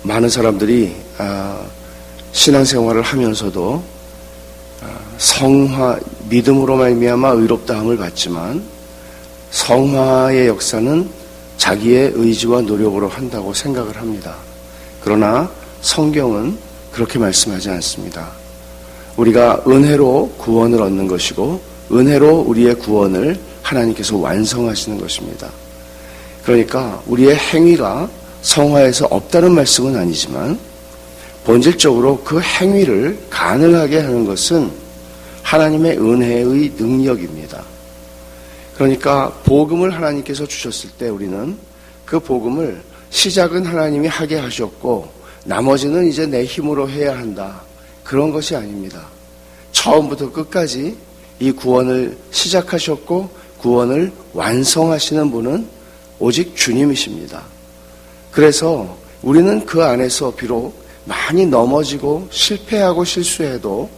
많은 사람들이 신앙생활을 하면서도 성화, 믿음으로 말미암아 의롭다함을 받지만 성화의 역사는 자기의 의지와 노력으로 한다고 생각을 합니다. 그러나 성경은 그렇게 말씀하지 않습니다. 우리가 은혜로 구원을 얻는 것이고 은혜로 우리의 구원을 하나님께서 완성하시는 것입니다. 그러니까 우리의 행위가 성화에서 없다는 말씀은 아니지만 본질적으로 그 행위를 가능하게 하는 것은 하나님의 은혜의 능력입니다. 그러니까 복음을 하나님께서 주셨을 때 우리는 그 복음을 시작은 하나님이 하게 하셨고 나머지는 이제 내 힘으로 해야 한다. 그런 것이 아닙니다. 처음부터 끝까지 이 구원을 시작하셨고 구원을 완성하시는 분은 오직 주님이십니다. 그래서 우리는 그 안에서 비록 많이 넘어지고 실패하고 실수해도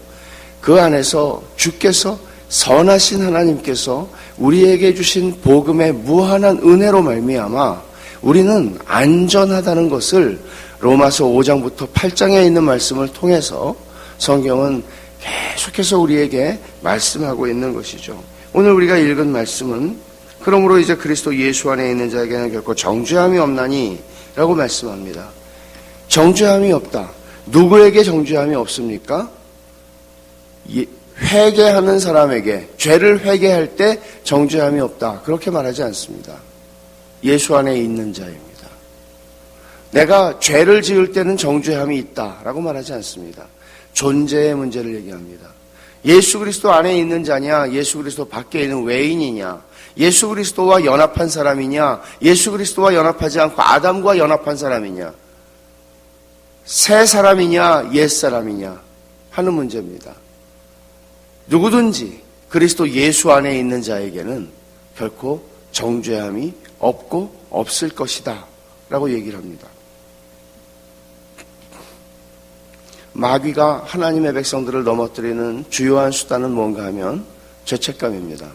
그 안에서 주께서 선하신 하나님께서 우리에게 주신 복음의 무한한 은혜로 말미암아 우리는 안전하다는 것을 로마서 5장부터 8장에 있는 말씀을 통해서 성경은 계속해서 우리에게 말씀하고 있는 것이죠. 오늘 우리가 읽은 말씀은 그러므로 이제 그리스도 예수 안에 있는 자에게는 결코 정죄함이 없나니 라고 말씀합니다. 정죄함이 없다. 누구에게 정죄함이 없습니까? 회개하는 사람에게, 죄를 회개할 때 정죄함이 없다. 그렇게 말하지 않습니다. 예수 안에 있는 자입니다. 내가 죄를 지을 때는 정죄함이 있다라고 말하지 않습니다. 존재의 문제를 얘기합니다. 예수 그리스도 안에 있는 자냐, 예수 그리스도 밖에 있는 외인이냐, 예수 그리스도와 연합한 사람이냐, 예수 그리스도와 연합하지 않고 아담과 연합한 사람이냐, 새 사람이냐, 옛 사람이냐 하는 문제입니다. 누구든지 그리스도 예수 안에 있는 자에게는 결코 정죄함이 없고 없을 것이다 라고 얘기를 합니다. 마귀가 하나님의 백성들을 넘어뜨리는 주요한 수단은 뭔가 하면 죄책감입니다.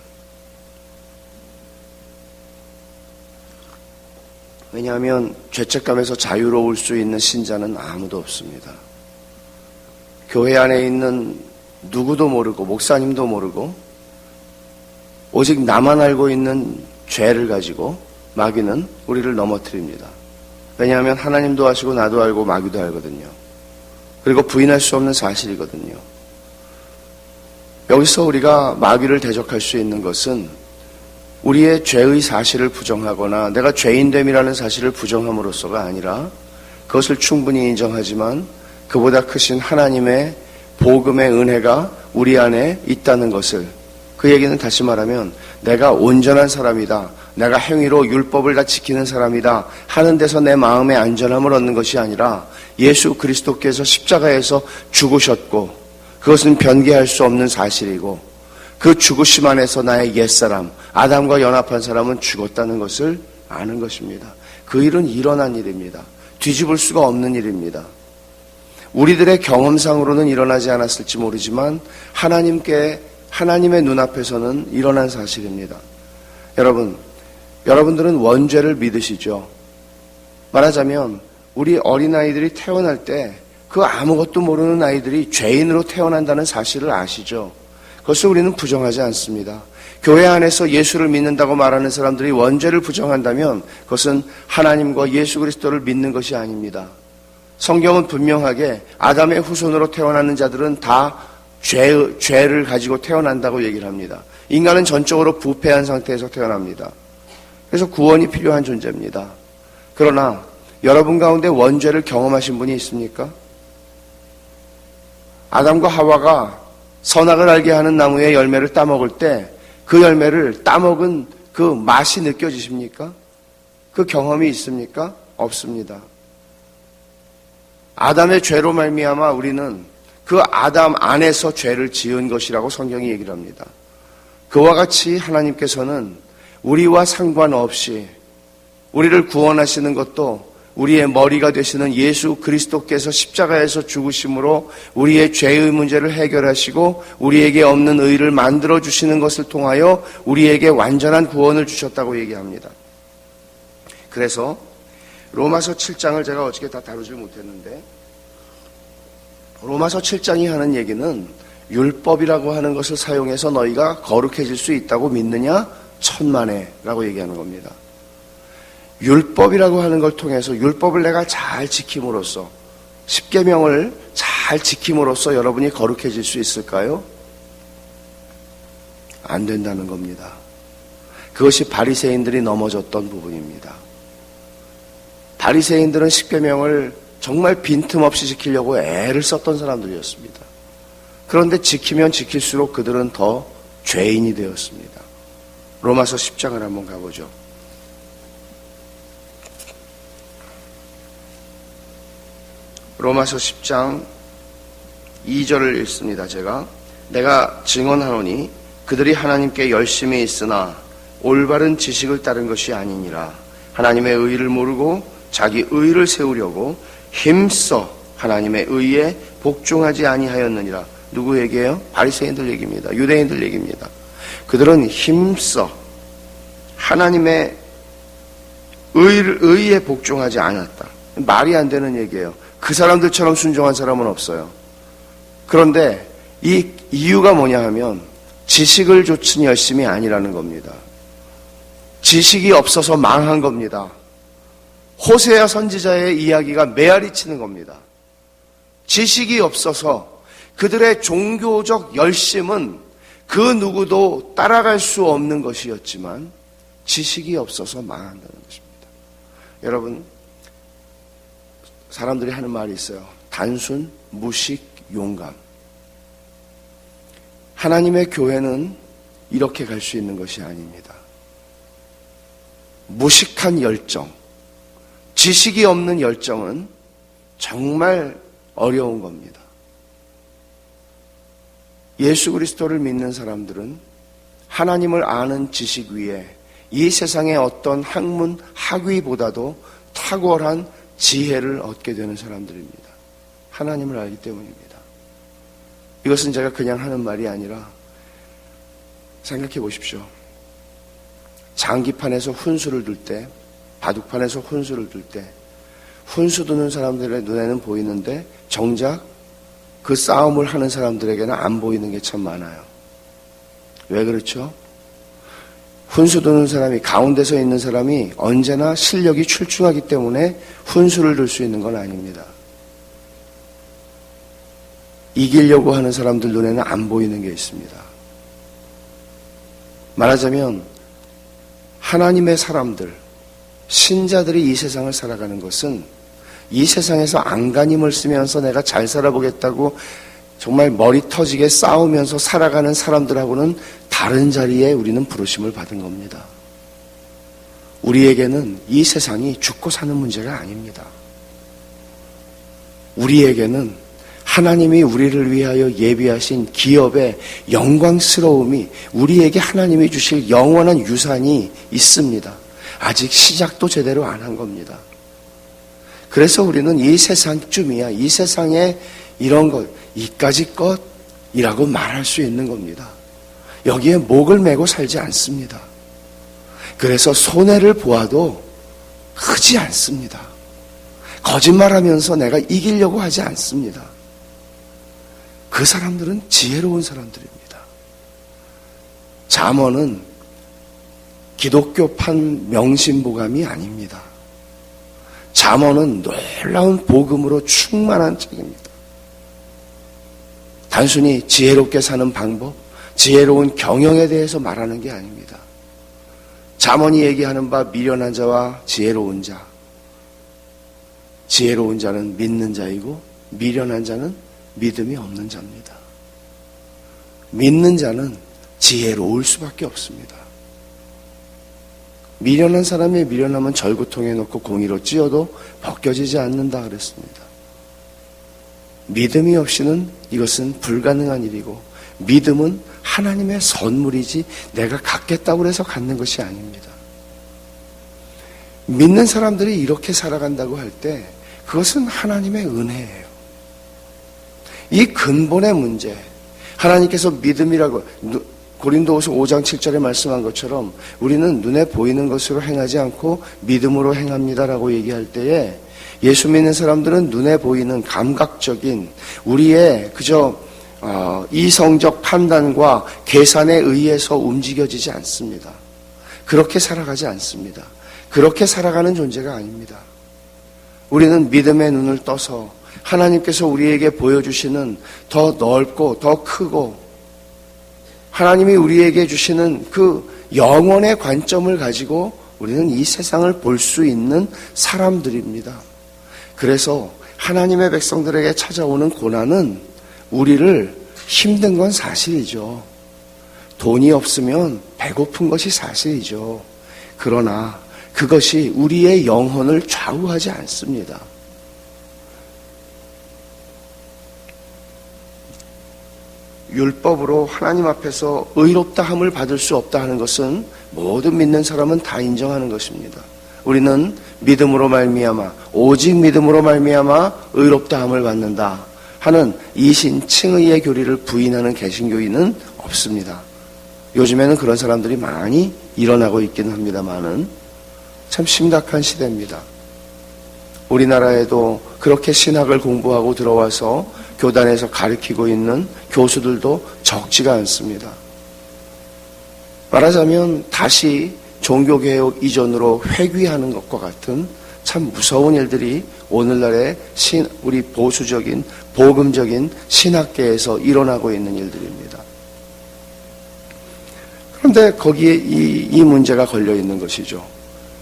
왜냐하면 죄책감에서 자유로울 수 있는 신자는 아무도 없습니다. 교회 안에 있는 누구도 모르고 목사님도 모르고 오직 나만 알고 있는 죄를 가지고 마귀는 우리를 넘어뜨립니다. 왜냐하면 하나님도 아시고 나도 알고 마귀도 알거든요. 그리고 부인할 수 없는 사실이거든요. 여기서 우리가 마귀를 대적할 수 있는 것은 우리의 죄의 사실을 부정하거나 내가 죄인됨이라는 사실을 부정함으로써가 아니라 그것을 충분히 인정하지만 그보다 크신 하나님의 복음의 은혜가 우리 안에 있다는 것을, 그 얘기는 다시 말하면 내가 온전한 사람이다, 내가 행위로 율법을 다 지키는 사람이다 하는 데서 내 마음의 안전함을 얻는 것이 아니라 예수 그리스도께서 십자가에서 죽으셨고 그것은 변개할 수 없는 사실이고 그 죽으심 안에서 나의 옛사람 아담과 연합한 사람은 죽었다는 것을 아는 것입니다. 그 일은 일어난 일입니다. 뒤집을 수가 없는 일입니다. 우리들의 경험상으로는 일어나지 않았을지 모르지만 하나님의 눈앞에서는 일어난 사실입니다. 여러분들은 원죄를 믿으시죠? 말하자면 우리 어린아이들이 태어날 때 그 아무것도 모르는 아이들이 죄인으로 태어난다는 사실을 아시죠? 그것을 우리는 부정하지 않습니다. 교회 안에서 예수를 믿는다고 말하는 사람들이 원죄를 부정한다면 그것은 하나님과 예수 그리스도를 믿는 것이 아닙니다. 성경은 분명하게 아담의 후손으로 태어나는 자들은 다 죄를 가지고 태어난다고 얘기를 합니다. 인간은 전적으로 부패한 상태에서 태어납니다. 그래서 구원이 필요한 존재입니다. 그러나 여러분 가운데 원죄를 경험하신 분이 있습니까? 아담과 하와가 선악을 알게 하는 나무의 열매를 따먹을 때 그 열매를 따먹은 그 맛이 느껴지십니까? 그 경험이 있습니까? 없습니다. 아담의 죄로 말미암아 우리는 그 아담 안에서 죄를 지은 것이라고 성경이 얘기를 합니다. 그와 같이 하나님께서는 우리와 상관없이 우리를 구원하시는 것도 우리의 머리가 되시는 예수 그리스도께서 십자가에서 죽으심으로 우리의 죄의 문제를 해결하시고 우리에게 없는 의를 만들어 주시는 것을 통하여 우리에게 완전한 구원을 주셨다고 얘기합니다. 그래서 로마서 7장을 제가 어저께 다 다루지 못했는데, 로마서 7장이 하는 얘기는 율법이라고 하는 것을 사용해서 너희가 거룩해질 수 있다고 믿느냐? 천만에라고 얘기하는 겁니다. 율법이라고 하는 걸 통해서 율법을 내가 잘 지킴으로써, 십계명을 잘 지킴으로써 여러분이 거룩해질 수 있을까요? 안 된다는 겁니다. 그것이 바리새인들이 넘어졌던 부분입니다. 바리새인들은 십계명을 정말 빈틈없이 지키려고 애를 썼던 사람들이었습니다. 그런데 지키면 지킬수록 그들은 더 죄인이 되었습니다. 로마서 10장을 한번 가보죠. 로마서 10장 2절을 읽습니다. 내가 증언하노니 그들이 하나님께 열심히 있으나 올바른 지식을 따른 것이 아니니라. 하나님의 의를 모르고 자기 의를 세우려고 힘써 하나님의 의에 복종하지 아니하였느니라. 누구 얘기예요? 바리새인들 얘기입니다. 유대인들 얘기입니다. 그들은 힘써 하나님의 의에 복종하지 않았다. 말이 안 되는 얘기예요. 그 사람들처럼 순종한 사람은 없어요. 그런데 이 이유가 뭐냐 하면 지식을 좇은 열심이 아니라는 겁니다. 지식이 없어서 망한 겁니다. 호세아 선지자의 이야기가 메아리치는 겁니다. 지식이 없어서 그들의 종교적 열심은 그 누구도 따라갈 수 없는 것이었지만 지식이 없어서 망한다는 것입니다. 여러분, 사람들이 하는 말이 있어요. 단순, 무식, 용감. 하나님의 교회는 이렇게 갈 수 있는 것이 아닙니다. 무식한 열정, 지식이 없는 열정은 정말 어려운 겁니다. 예수 그리스도를 믿는 사람들은 하나님을 아는 지식 위에 이 세상의 어떤 학문, 학위보다도 탁월한 지혜를 얻게 되는 사람들입니다. 하나님을 알기 때문입니다. 이것은 제가 그냥 하는 말이 아니라 생각해 보십시오. 장기판에서 훈수를 둘 때, 바둑판에서 훈수를 둘 때 훈수 두는 사람들의 눈에는 보이는데 정작 그 싸움을 하는 사람들에게는 안 보이는 게 참 많아요. 왜 그렇죠? 훈수 두는 사람이, 가운데서 있는 사람이 언제나 실력이 출중하기 때문에 훈수를 둘 수 있는 건 아닙니다. 이기려고 하는 사람들 눈에는 안 보이는 게 있습니다. 말하자면 하나님의 사람들, 신자들이 이 세상을 살아가는 것은 이 세상에서 안간힘을 쓰면서 내가 잘 살아보겠다고 정말 머리 터지게 싸우면서 살아가는 사람들하고는 다른 자리에 우리는 부르심을 받은 겁니다. 우리에게는 이 세상이 죽고 사는 문제가 아닙니다. 우리에게는 하나님이 우리를 위하여 예비하신 기업의 영광스러움이, 우리에게 하나님이 주실 영원한 유산이 있습니다. 아직 시작도 제대로 안 한 겁니다. 그래서 우리는 이 세상쯤이야, 이 세상에 이런 것, 이까지 것이라고 말할 수 있는 겁니다. 여기에 목을 메고 살지 않습니다. 그래서 손해를 보아도 크지 않습니다. 거짓말하면서 내가 이기려고 하지 않습니다. 그 사람들은 지혜로운 사람들입니다. 잠언은 기독교판 명심보감이 아닙니다. 잠언은 놀라운 복음으로 충만한 책입니다. 단순히 지혜롭게 사는 방법, 지혜로운 경영에 대해서 말하는 게 아닙니다. 잠언이 얘기하는 바 미련한 자와 지혜로운 자, 지혜로운 자는 믿는 자이고 미련한 자는 믿음이 없는 자입니다. 믿는 자는 지혜로울 수밖에 없습니다. 미련한 사람이 미련하면 절구통에 넣고 공이로 찧어도 벗겨지지 않는다 그랬습니다. 믿음이 없이는 이것은 불가능한 일이고, 믿음은 하나님의 선물이지 내가 갖겠다고 해서 갖는 것이 아닙니다. 믿는 사람들이 이렇게 살아간다고 할 때 그것은 하나님의 은혜예요. 이 근본의 문제, 하나님께서 믿음이라고 고린도후서 5장 7절에 말씀한 것처럼 우리는 눈에 보이는 것으로 행하지 않고 믿음으로 행합니다라고 얘기할 때에 예수 믿는 사람들은 눈에 보이는 감각적인 우리의 그저 이성적 판단과 계산에 의해서 움직여지지 않습니다. 그렇게 살아가지 않습니다. 그렇게 살아가는 존재가 아닙니다. 우리는 믿음의 눈을 떠서 하나님께서 우리에게 보여주시는 더 넓고 더 크고 하나님이 우리에게 주시는 그 영원의 관점을 가지고 우리는 이 세상을 볼 수 있는 사람들입니다. 그래서 하나님의 백성들에게 찾아오는 고난은 우리를 힘든 건 사실이죠. 돈이 없으면 배고픈 것이 사실이죠. 그러나 그것이 우리의 영혼을 좌우하지 않습니다. 율법으로 하나님 앞에서 의롭다 함을 받을 수 없다 하는 것은 모든 믿는 사람은 다 인정하는 것입니다. 우리는 믿음으로 말미암아 오직 믿음으로 말미암아 의롭다 함을 받는다 하는 이신 칭의의 교리를 부인하는 개신교인은 없습니다. 요즘에는 그런 사람들이 많이 일어나고 있기는 합니다만은 참 심각한 시대입니다. 우리나라에도 그렇게 신학을 공부하고 들어와서 교단에서 가르치고 있는 교수들도 적지가 않습니다. 말하자면 다시 종교개혁 이전으로 회귀하는 것과 같은 참 무서운 일들이 오늘날의 우리 보수적인 복음적인 신학계에서 일어나고 있는 일들입니다. 그런데 거기에 이 문제가 걸려 있는 것이죠.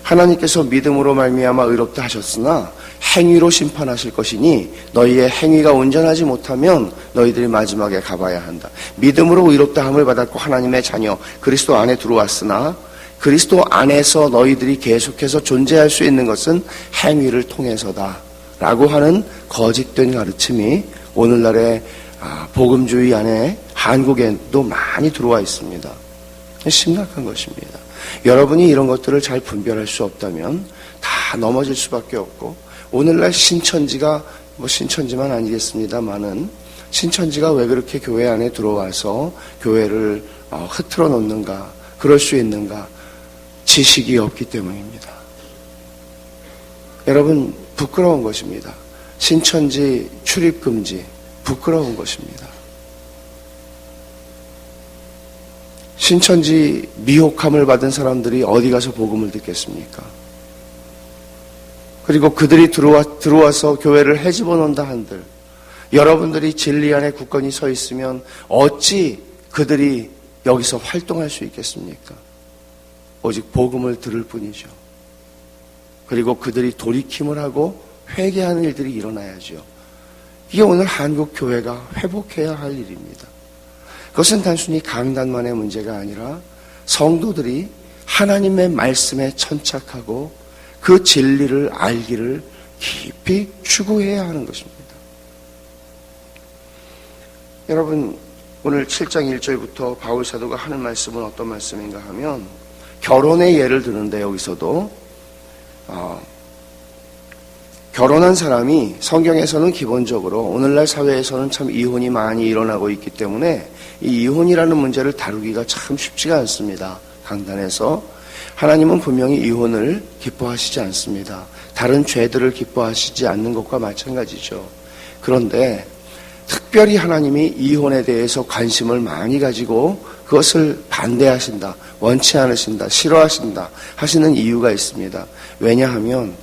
하나님께서 믿음으로 말미암아 의롭다 하셨으나 행위로 심판하실 것이니 너희의 행위가 온전하지 못하면 너희들이 마지막에 가봐야 한다. 믿음으로 의롭다 함을 받았고 하나님의 자녀 그리스도 안에 들어왔으나 그리스도 안에서 너희들이 계속해서 존재할 수 있는 것은 행위를 통해서다 라고 하는 거짓된 가르침이 오늘날의 복음주의 안에 한국에도 많이 들어와 있습니다. 심각한 것입니다. 여러분이 이런 것들을 잘 분별할 수 없다면 다 넘어질 수밖에 없고 오늘날 신천지가 신천지만 아니겠습니다만은 신천지가 왜 그렇게 교회 안에 들어와서 교회를 흐트러 놓는가 그럴 수 있는가 지식이 없기 때문입니다. 여러분 부끄러운 것입니다. 신천지 출입금지 부끄러운 것입니다. 신천지 미혹함을 받은 사람들이 어디 가서 복음을 듣겠습니까? 그리고 그들이 들어와서 교회를 헤집어 놓는다 한들 여러분들이 진리 안에 굳건히 서 있으면 어찌 그들이 여기서 활동할 수 있겠습니까? 오직 복음을 들을 뿐이죠. 그리고 그들이 돌이킴을 하고 회개하는 일들이 일어나야죠. 이게 오늘 한국 교회가 회복해야 할 일입니다. 그것은 단순히 강단만의 문제가 아니라 성도들이 하나님의 말씀에 천착하고 그 진리를 알기를 깊이 추구해야 하는 것입니다. 여러분 오늘 7장 1절부터 바울 사도가 하는 말씀은 어떤 말씀인가 하면 결혼의 예를 드는데 여기서도 결혼한 사람이 성경에서는 기본적으로 오늘날 사회에서는 참 이혼이 많이 일어나고 있기 때문에 이 이혼이라는 문제를 다루기가 참 쉽지가 않습니다. 강단에서 하나님은 분명히 이혼을 기뻐하시지 않습니다. 다른 죄들을 기뻐하시지 않는 것과 마찬가지죠. 그런데 특별히 하나님이 이혼에 대해서 관심을 많이 가지고 그것을 반대하신다, 원치 않으신다, 싫어하신다 하시는 이유가 있습니다. 왜냐하면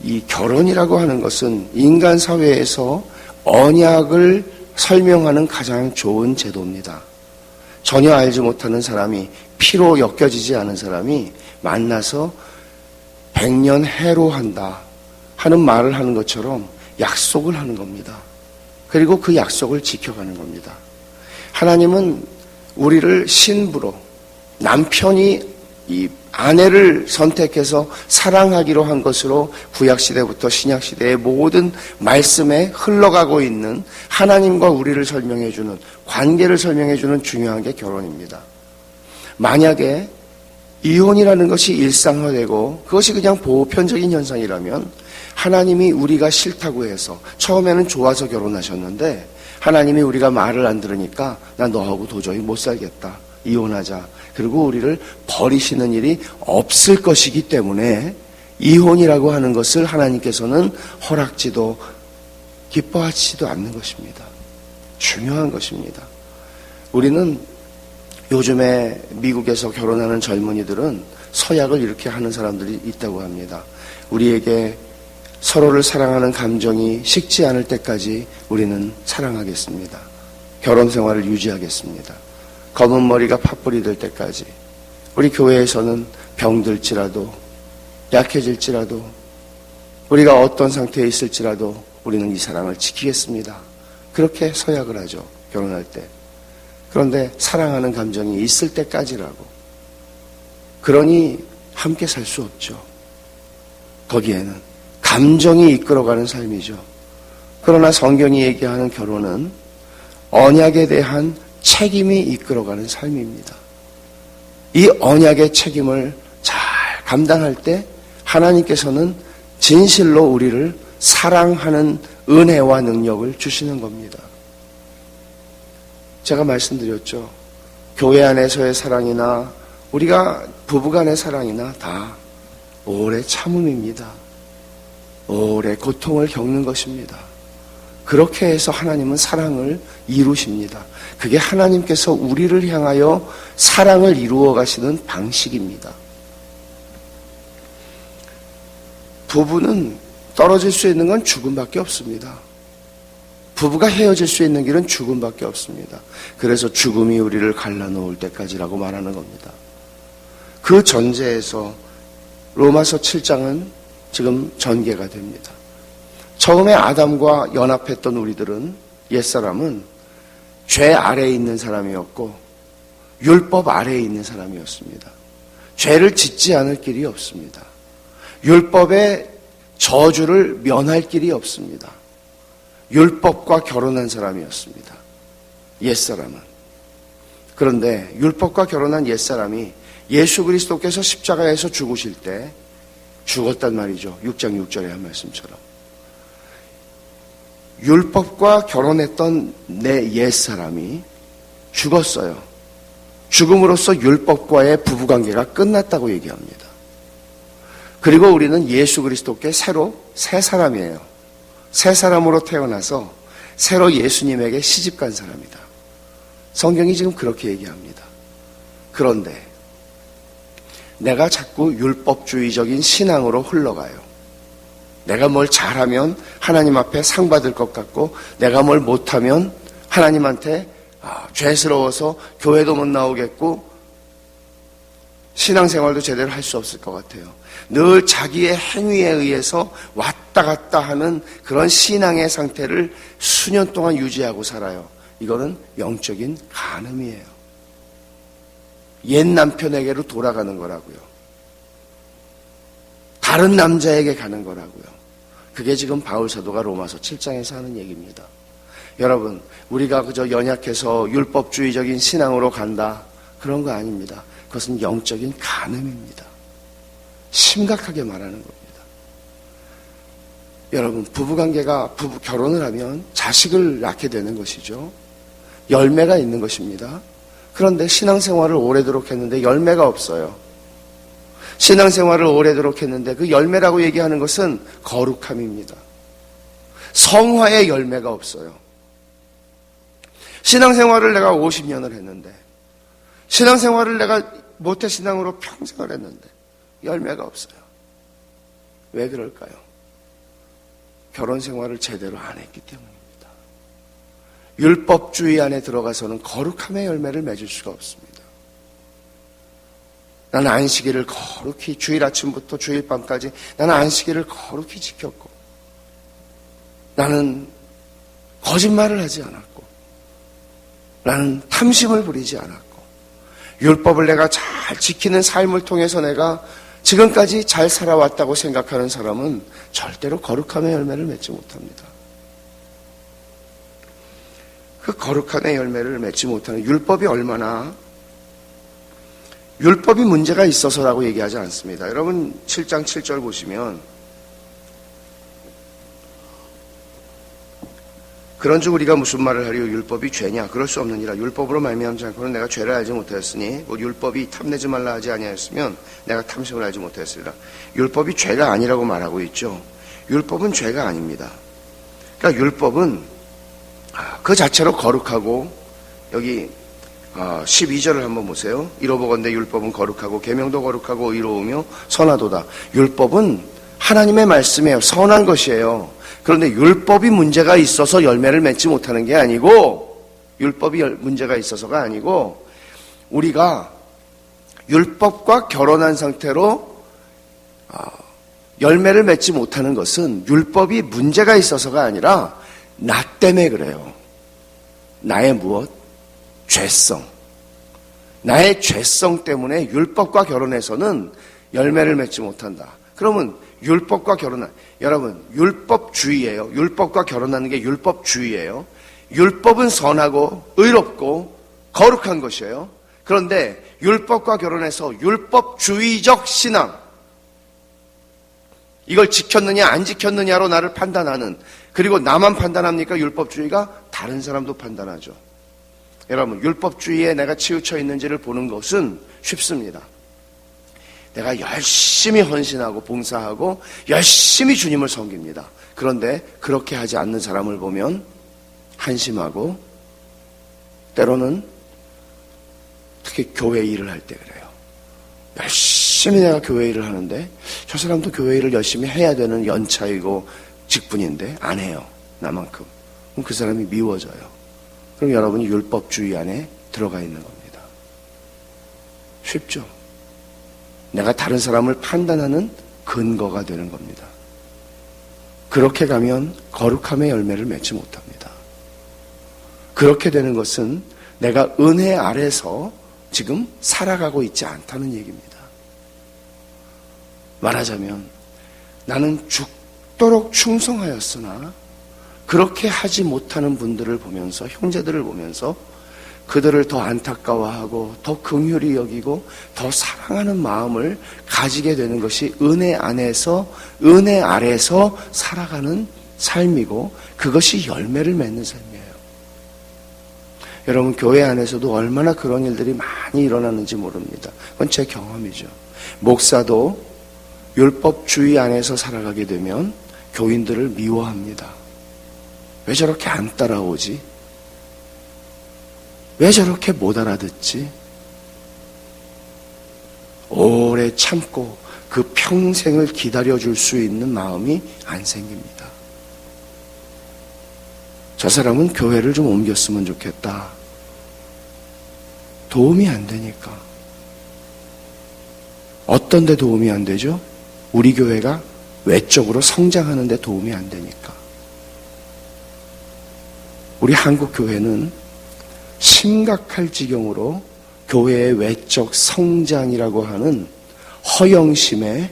이 결혼이라고 하는 것은 인간 사회에서 언약을 설명하는 가장 좋은 제도입니다. 전혀 알지 못하는 사람이 피로 엮여지지 않은 사람이 만나서 100년 해로한다 하는 말을 하는 것처럼 약속을 하는 겁니다. 그리고 그 약속을 지켜가는 겁니다. 하나님은 우리를 신부로 남편이 이 아내를 선택해서 사랑하기로 한 것으로 구약시대부터 신약시대의 모든 말씀에 흘러가고 있는 하나님과 우리를 설명해주는 관계를 설명해주는 중요한 게 결혼입니다. 만약에 이혼이라는 것이 일상화되고 그것이 그냥 보편적인 현상이라면 하나님이 우리가 싫다고 해서 처음에는 좋아서 결혼하셨는데 하나님이 우리가 말을 안 들으니까 나 너하고 도저히 못 살겠다 이혼하자. 그리고 우리를 버리시는 일이 없을 것이기 때문에 이혼이라고 하는 것을 하나님께서는 허락지도 기뻐하시지도 않는 것입니다. 중요한 것입니다. 우리는 요즘에 미국에서 결혼하는 젊은이들은 서약을 이렇게 하는 사람들이 있다고 합니다. 우리에게 서로를 사랑하는 감정이 식지 않을 때까지 우리는 사랑하겠습니다. 결혼 생활을 유지하겠습니다. 검은 머리가 팥불이 될 때까지. 우리 교회에서는 병들지라도 약해질지라도 우리가 어떤 상태에 있을지라도 우리는 이 사랑을 지키겠습니다. 그렇게 서약을 하죠. 결혼할 때. 그런데 사랑하는 감정이 있을 때까지라고. 그러니 함께 살 수 없죠. 거기에는 감정이 이끌어가는 삶이죠. 그러나 성경이 얘기하는 결혼은 언약에 대한 책임이 이끌어가는 삶입니다. 이 언약의 책임을 잘 감당할 때 하나님께서는 진실로 우리를 사랑하는 은혜와 능력을 주시는 겁니다. 제가 말씀드렸죠. 교회 안에서의 사랑이나 우리가 부부간의 사랑이나 다 오래 참음입니다. 오래 고통을 겪는 것입니다. 그렇게 해서 하나님은 사랑을 이루십니다. 그게 하나님께서 우리를 향하여 사랑을 이루어 가시는 방식입니다. 부부는 떨어질 수 있는 건 죽음밖에 없습니다. 부부가 헤어질 수 있는 길은 죽음밖에 없습니다. 그래서 죽음이 우리를 갈라놓을 때까지라고 말하는 겁니다. 그 전제에서 로마서 7장은 지금 전개가 됩니다. 처음에 아담과 연합했던 우리들은 옛사람은 죄 아래에 있는 사람이었고 율법 아래에 있는 사람이었습니다. 죄를 짓지 않을 길이 없습니다. 율법의 저주를 면할 길이 없습니다. 율법과 결혼한 사람이었습니다. 옛사람은. 그런데 율법과 결혼한 옛사람이 예수 그리스도께서 십자가에서 죽으실 때 죽었단 말이죠. 6장 6절의 한 말씀처럼. 율법과 결혼했던 내 옛사람이 죽었어요. 죽음으로써 율법과의 부부관계가 끝났다고 얘기합니다. 그리고 우리는 예수 그리스도께 새로 새 사람이에요. 새 사람으로 태어나서 새로 예수님에게 시집간 사람이다. 성경이 지금 그렇게 얘기합니다. 그런데 내가 자꾸 율법주의적인 신앙으로 흘러가요. 내가 뭘 잘하면 하나님 앞에 상 받을 것 같고 내가 뭘 못하면 하나님한테 죄스러워서 교회도 못 나오겠고 신앙생활도 제대로 할 수 없을 것 같아요. 늘 자기의 행위에 의해서 왔다 갔다 하는 그런 신앙의 상태를 수년 동안 유지하고 살아요. 이거는 영적인 간음이에요. 옛 남편에게로 돌아가는 거라고요. 다른 남자에게 가는 거라고요. 그게 지금 바울 사도가 로마서 7장에서 하는 얘기입니다. 여러분, 우리가 그저 연약해서 율법주의적인 신앙으로 간다. 그런 거 아닙니다. 그것은 영적인 간음입니다. 심각하게 말하는 겁니다. 여러분, 부부관계가 결혼을 하면 자식을 낳게 되는 것이죠. 열매가 있는 것입니다. 그런데 신앙생활을 오래도록 했는데 열매가 없어요. 신앙생활을 오래도록 했는데 그 열매라고 얘기하는 것은 거룩함입니다. 성화의 열매가 없어요. 신앙생활을 내가 50년을 했는데 신앙생활을 내가 모태신앙으로 평생을 했는데 열매가 없어요. 왜 그럴까요? 결혼생활을 제대로 안 했기 때문입니다. 율법주의 안에 들어가서는 거룩함의 열매를 맺을 수가 없습니다. 나는 안식일을 거룩히 주일 아침부터 주일 밤까지 나는 안식일을 거룩히 지켰고 나는 거짓말을 하지 않았고 나는 탐심을 부리지 않았고 율법을 내가 잘 지키는 삶을 통해서 내가 지금까지 잘 살아왔다고 생각하는 사람은 절대로 거룩함의 열매를 맺지 못합니다. 그 거룩함의 열매를 맺지 못하는 율법이 얼마나 율법이 문제가 있어서라고 얘기하지 않습니다. 여러분 7장 7절 보시면 그런즉 우리가 무슨 말을 하리요? 율법이 죄냐? 그럴 수 없느니라. 율법으로 말미암지 않고는 내가 죄를 알지 못하였으니 율법이 탐내지 말라 하지 아니하였으면 내가 탐심을 알지 못하였으리라. 율법이 죄가 아니라고 말하고 있죠. 율법은 죄가 아닙니다. 그러니까 율법은 그 자체로 거룩하고, 여기 12절을 한번 보세요. 이로보건대 율법은 거룩하고 계명도 거룩하고 의로우며 선하도다. 율법은 하나님의 말씀이에요. 선한 것이에요. 그런데 율법이 문제가 있어서 열매를 맺지 못하는 게 아니고, 율법이 문제가 있어서가 아니고, 우리가 율법과 결혼한 상태로 열매를 맺지 못하는 것은 율법이 문제가 있어서가 아니라 나 때문에 그래요. 나의 무엇? 죄성. 나의 죄성 때문에 율법과 결혼해서는 열매를 맺지 못한다. 그러면 율법과 결혼한, 여러분, 율법주의예요. 율법과 결혼하는 게 율법주의예요. 율법은 선하고 의롭고 거룩한 것이에요. 그런데 율법과 결혼해서 율법주의적 신앙, 이걸 지켰느냐 안 지켰느냐로 나를 판단하는, 그리고 나만 판단합니까? 율법주의가? 다른 사람도 판단하죠. 여러분, 율법주의에 내가 치우쳐 있는지를 보는 것은 쉽습니다. 내가 열심히 헌신하고 봉사하고 열심히 주님을 섬깁니다. 그런데 그렇게 하지 않는 사람을 보면 한심하고, 때로는 특히 교회 일을 할 때 그래요. 열심히 내가 교회 일을 하는데 저 사람도 교회 일을 열심히 해야 되는 연차이고 직분인데 안 해요. 나만큼. 그럼 그 사람이 미워져요. 그럼 여러분이 율법주의 안에 들어가 있는 겁니다. 쉽죠? 내가 다른 사람을 판단하는 근거가 되는 겁니다. 그렇게 가면 거룩함의 열매를 맺지 못합니다. 그렇게 되는 것은 내가 은혜 아래서 지금 살아가고 있지 않다는 얘기입니다. 말하자면 나는 죽도록 충성하였으나 그렇게 하지 못하는 분들을 보면서, 형제들을 보면서 그들을 더 안타까워하고 더 긍휼히 여기고 더 사랑하는 마음을 가지게 되는 것이 은혜 안에서, 은혜 아래서 살아가는 삶이고, 그것이 열매를 맺는 삶이에요. 여러분, 교회 안에서도 얼마나 그런 일들이 많이 일어나는지 모릅니다. 그건 제 경험이죠. 목사도 율법주의 안에서 살아가게 되면 교인들을 미워합니다. 왜 저렇게 안 따라오지? 왜 저렇게 못 알아듣지? 오래 참고 그 평생을 기다려줄 수 있는 마음이 안 생깁니다. 저 사람은 교회를 좀 옮겼으면 좋겠다. 도움이 안 되니까. 어떤 데 도움이 안 되죠? 우리 교회가 외적으로 성장하는 데 도움이 안 되니까. 우리 한국 교회는 심각할 지경으로 교회의 외적 성장이라고 하는 허영심에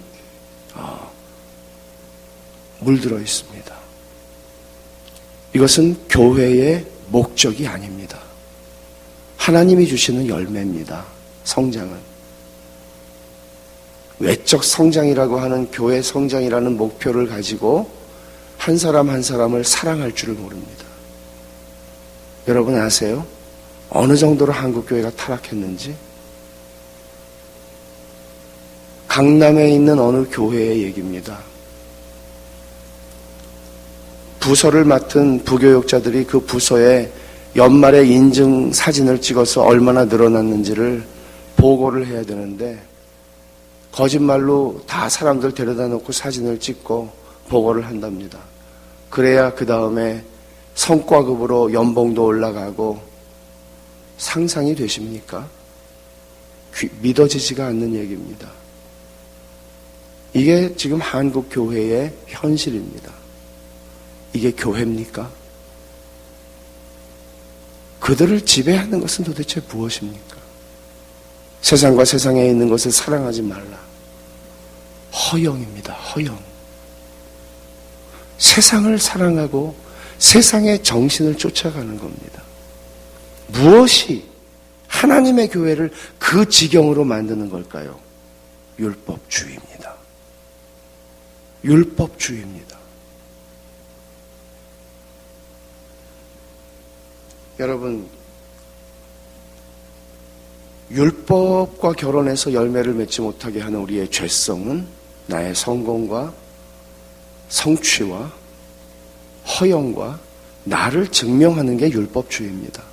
물들어 있습니다. 이것은 교회의 목적이 아닙니다. 하나님이 주시는 열매입니다. 성장은. 외적 성장이라고 하는 교회 성장이라는 목표를 가지고 한 사람 한 사람을 사랑할 줄을 모릅니다. 여러분 아세요? 어느 정도로 한국교회가 타락했는지? 강남에 있는 어느 교회의 얘기입니다. 부서를 맡은 부교육자들이 그 부서에 연말에 인증 사진을 찍어서 얼마나 늘어났는지를 보고를 해야 되는데, 거짓말로 다 사람들 데려다 놓고 사진을 찍고 보고를 한답니다. 그래야 그 다음에 성과급으로 연봉도 올라가고. 상상이 되십니까? 믿어지지가 않는 얘기입니다. 이게 지금 한국 교회의 현실입니다. 이게 교회입니까? 그들을 지배하는 것은 도대체 무엇입니까? 세상과 세상에 있는 것을 사랑하지 말라. 허영입니다. 허영. 세상을 사랑하고 세상의 정신을 쫓아가는 겁니다. 무엇이 하나님의 교회를 그 지경으로 만드는 걸까요? 율법주의입니다. 율법주의입니다. 여러분, 율법과 결혼해서 열매를 맺지 못하게 하는 우리의 죄성은 나의 성공과 성취와 허영과 나를 증명하는 게 율법주의입니다.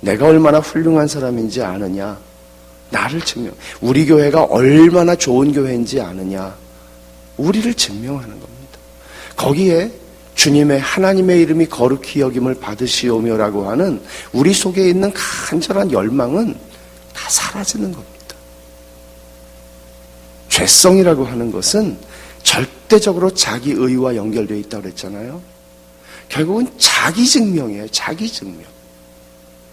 내가 얼마나 훌륭한 사람인지 아느냐, 나를 증명, 우리 교회가 얼마나 좋은 교회인지 아느냐, 우리를 증명하는 겁니다. 거기에 주님의 하나님의 이름이 거룩히 여김을 받으시오며라고 하는 우리 속에 있는 간절한 열망은 다 사라지는 겁니다. 죄성이라고 하는 것은 절대적으로 자기 의와 연결되어 있다고 그랬잖아요. 결국은 자기 증명이에요. 자기 증명.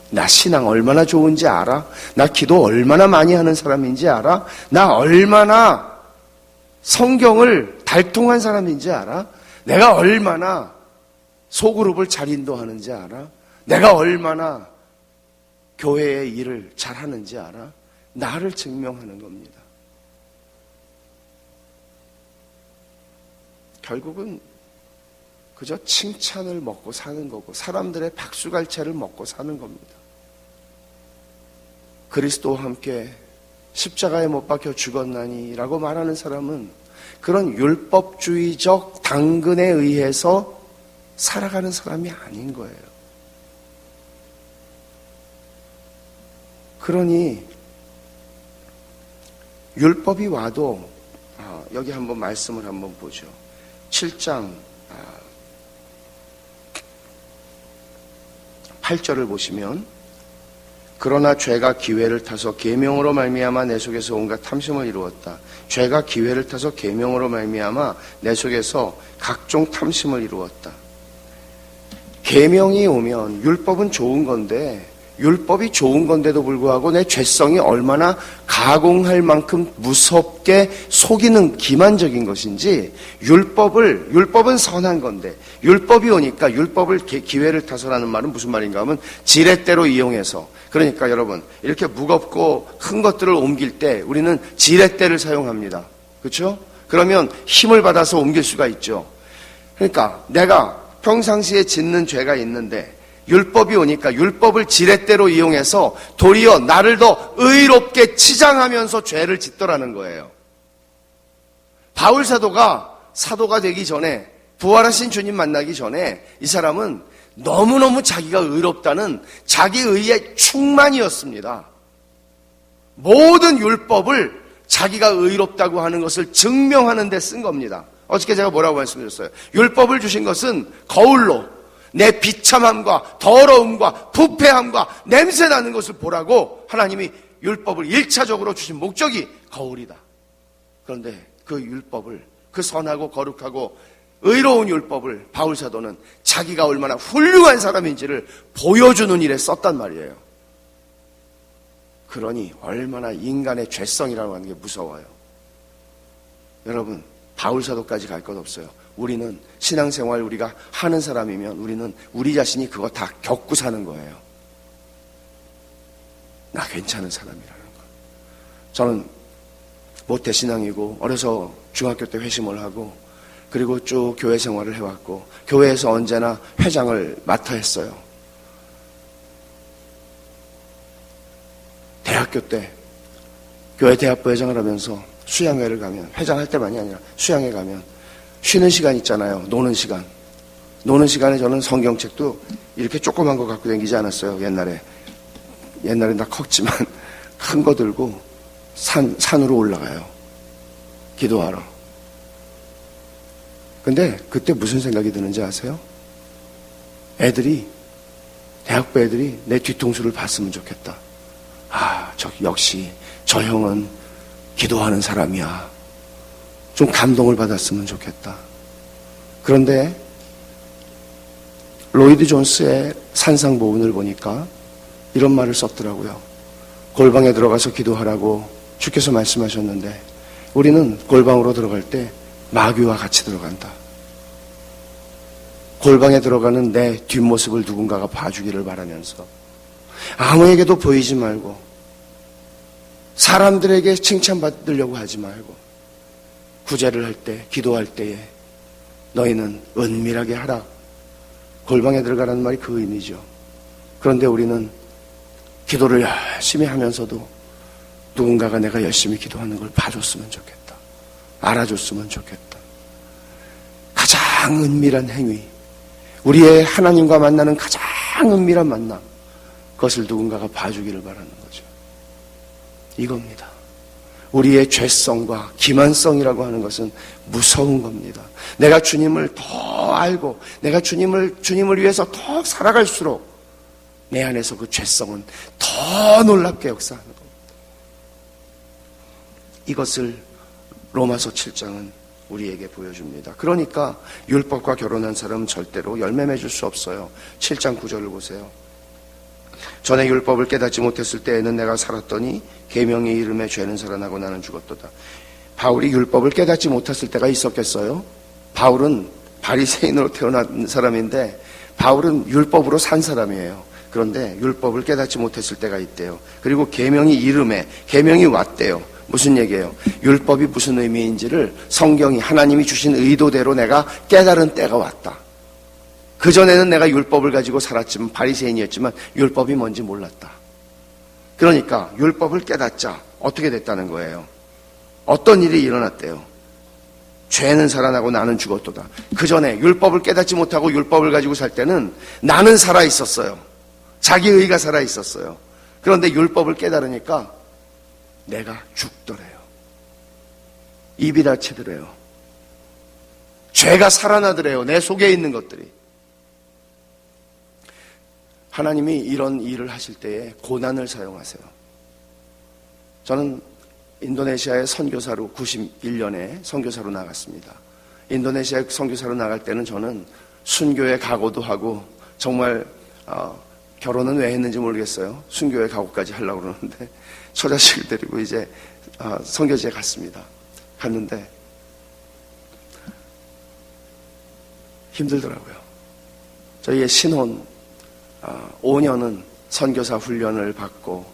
나 신앙 얼마나 좋은지 알아? 나 기도 얼마나 많이 하는 사람인지 알아? 나 얼마나 성경을 달통한 사람인지 알아? 내가 얼마나 소그룹을 잘 인도하는지 알아? 내가 얼마나 교회의 일을 잘하는지 알아? 나를 증명하는 겁니다. 결국은 그저 칭찬을 먹고 사는 거고 사람들의 박수갈채를 먹고 사는 겁니다. 그리스도와 함께 십자가에 못 박혀 죽었나니 라고 말하는 사람은 그런 율법주의적 당근에 의해서 살아가는 사람이 아닌 거예요. 그러니 율법이 와도 여기 한번 말씀을 한번 보죠. 7장 8절을 보시면 그러나 죄가 기회를 타서 계명으로 말미암아 내 속에서 온갖 탐심을 이루었다. 죄가 기회를 타서 계명으로 말미암아 내 속에서 각종 탐심을 이루었다. 계명이 오면 율법은 좋은 건데 율법이 좋은 건데도 불구하고 내 죄성이 얼마나 가공할 만큼 무섭게 속이는 기만적인 것인지 율법은 선한 건데 율법이 오니까 율법을 기회를 타서라는 말은 무슨 말인가 하면 지렛대로 이용해서 그러니까 여러분 이렇게 무겁고 큰 것들을 옮길 때 우리는 지렛대를 사용합니다. 그렇죠? 그러면 힘을 받아서 옮길 수가 있죠. 그러니까 내가 평상시에 짓는 죄가 있는데 율법이 오니까 율법을 지렛대로 이용해서 도리어 나를 더 의롭게 치장하면서 죄를 짓더라는 거예요. 바울 사도가 사도가 되기 전에 부활하신 주님 만나기 전에 이 사람은 너무너무 자기가 의롭다는 자기 의의 충만이었습니다. 모든 율법을 자기가 의롭다고 하는 것을 증명하는 데 쓴 겁니다. 어저께 제가 뭐라고 말씀드렸어요? 율법을 주신 것은 거울로 내 비참함과 더러움과 부패함과 냄새나는 것을 보라고 하나님이 율법을 1차적으로 주신 목적이 거울이다. 그런데 그 율법을, 그 선하고 거룩하고 의로운 율법을 바울 사도는 자기가 얼마나 훌륭한 사람인지를 보여주는 일에 썼단 말이에요. 그러니 얼마나 인간의 죄성이라고 하는 게 무서워요. 여러분, 바울 사도까지 갈 것 없어요. 우리는 신앙생활 우리가 하는 사람이면 우리는 우리 자신이 그거 다 겪고 사는 거예요. 나 괜찮은 사람이라는 거. 저는 모태신앙이고 어려서 중학교 때 회심을 하고 그리고 쭉 교회 생활을 해왔고 교회에서 언제나 회장을 맡아 했어요. 대학교 때 교회 대학부 회장을 하면서 수양회를 가면 회장할 때만이 아니라 수양회 가면 쉬는 시간 있잖아요. 노는 시간. 노는 시간에 저는 성경책도 이렇게 조그만 거 갖고 다니지 않았어요. 옛날에 다 컸지만 큰 거 들고 산으로 올라가요. 기도하러. 근데 그때 무슨 생각이 드는지 아세요? 대학부 애들이 내 뒤통수를 봤으면 좋겠다. 역시 저 형은 기도하는 사람이야. 좀 감동을 받았으면 좋겠다. 그런데 로이드 존스의 산상보훈을 보니까 이런 말을 썼더라고요. 골방에 들어가서 기도하라고 주께서 말씀하셨는데 우리는 골방으로 들어갈 때 마귀와 같이 들어간다. 골방에 들어가는 내 뒷모습을 누군가가 봐주기를 바라면서 아무에게도 보이지 말고 사람들에게 칭찬받으려고 하지 말고 구제를 할 때, 기도할 때에 너희는 은밀하게 하라. 골방에 들어가라는 말이 그 의미죠. 그런데 우리는 기도를 열심히 하면서도 누군가가 내가 열심히 기도하는 걸 봐줬으면 좋겠다, 알아줬으면 좋겠다. 가장 은밀한 행위, 우리의 하나님과 만나는 가장 은밀한 만남, 그것을 누군가가 봐주기를 바라는 거죠. 이겁니다. 우리의 죄성과 기만성이라고 하는 것은 무서운 겁니다. 내가 주님을 더 알고 내가 주님을 위해서 더 살아갈수록 내 안에서 그 죄성은 더 놀랍게 역사하는 겁니다. 이것을 로마서 7장은 우리에게 보여줍니다. 그러니까 율법과 결혼한 사람은 절대로 열매 맺을 수 없어요. 7장 9절을 보세요. 전에 율법을 깨닫지 못했을 때에는 내가 살았더니 계명의 이름에 죄는 살아나고 나는 죽었도다. 바울이 율법을 깨닫지 못했을 때가 있었겠어요? 바울은 바리새인으로 태어난 사람인데 바울은 율법으로 산 사람이에요. 그런데 율법을 깨닫지 못했을 때가 있대요. 그리고 계명의 이름에, 계명이 왔대요. 무슨 얘기예요? 율법이 무슨 의미인지를 성경이, 하나님이 주신 의도대로 내가 깨달은 때가 왔다. 그전에는 내가 율법을 가지고 살았지만, 바리새인이었지만 율법이 뭔지 몰랐다. 그러니까 율법을 깨닫자 어떻게 됐다는 거예요? 어떤 일이 일어났대요? 죄는 살아나고 나는 죽었도다. 그전에 율법을 깨닫지 못하고 율법을 가지고 살 때는 나는 살아있었어요. 자기 의가 살아있었어요. 그런데 율법을 깨달으니까 내가 죽더래요. 입이 닫히더래요. 죄가 살아나더래요. 내 속에 있는 것들이. 하나님이 이런 일을 하실 때에 고난을 사용하세요. 저는 인도네시아의 선교사로 91년에 선교사로 나갔습니다. 인도네시아에 선교사로 나갈 때는 저는 순교의 각오도 하고 정말 결혼은 왜 했는지 모르겠어요. 순교의 각오까지 하려고 그러는데 처자식을 데리고 이제 선교지에 갔습니다. 갔는데 힘들더라고요. 저희의 신혼 5년은 선교사 훈련을 받고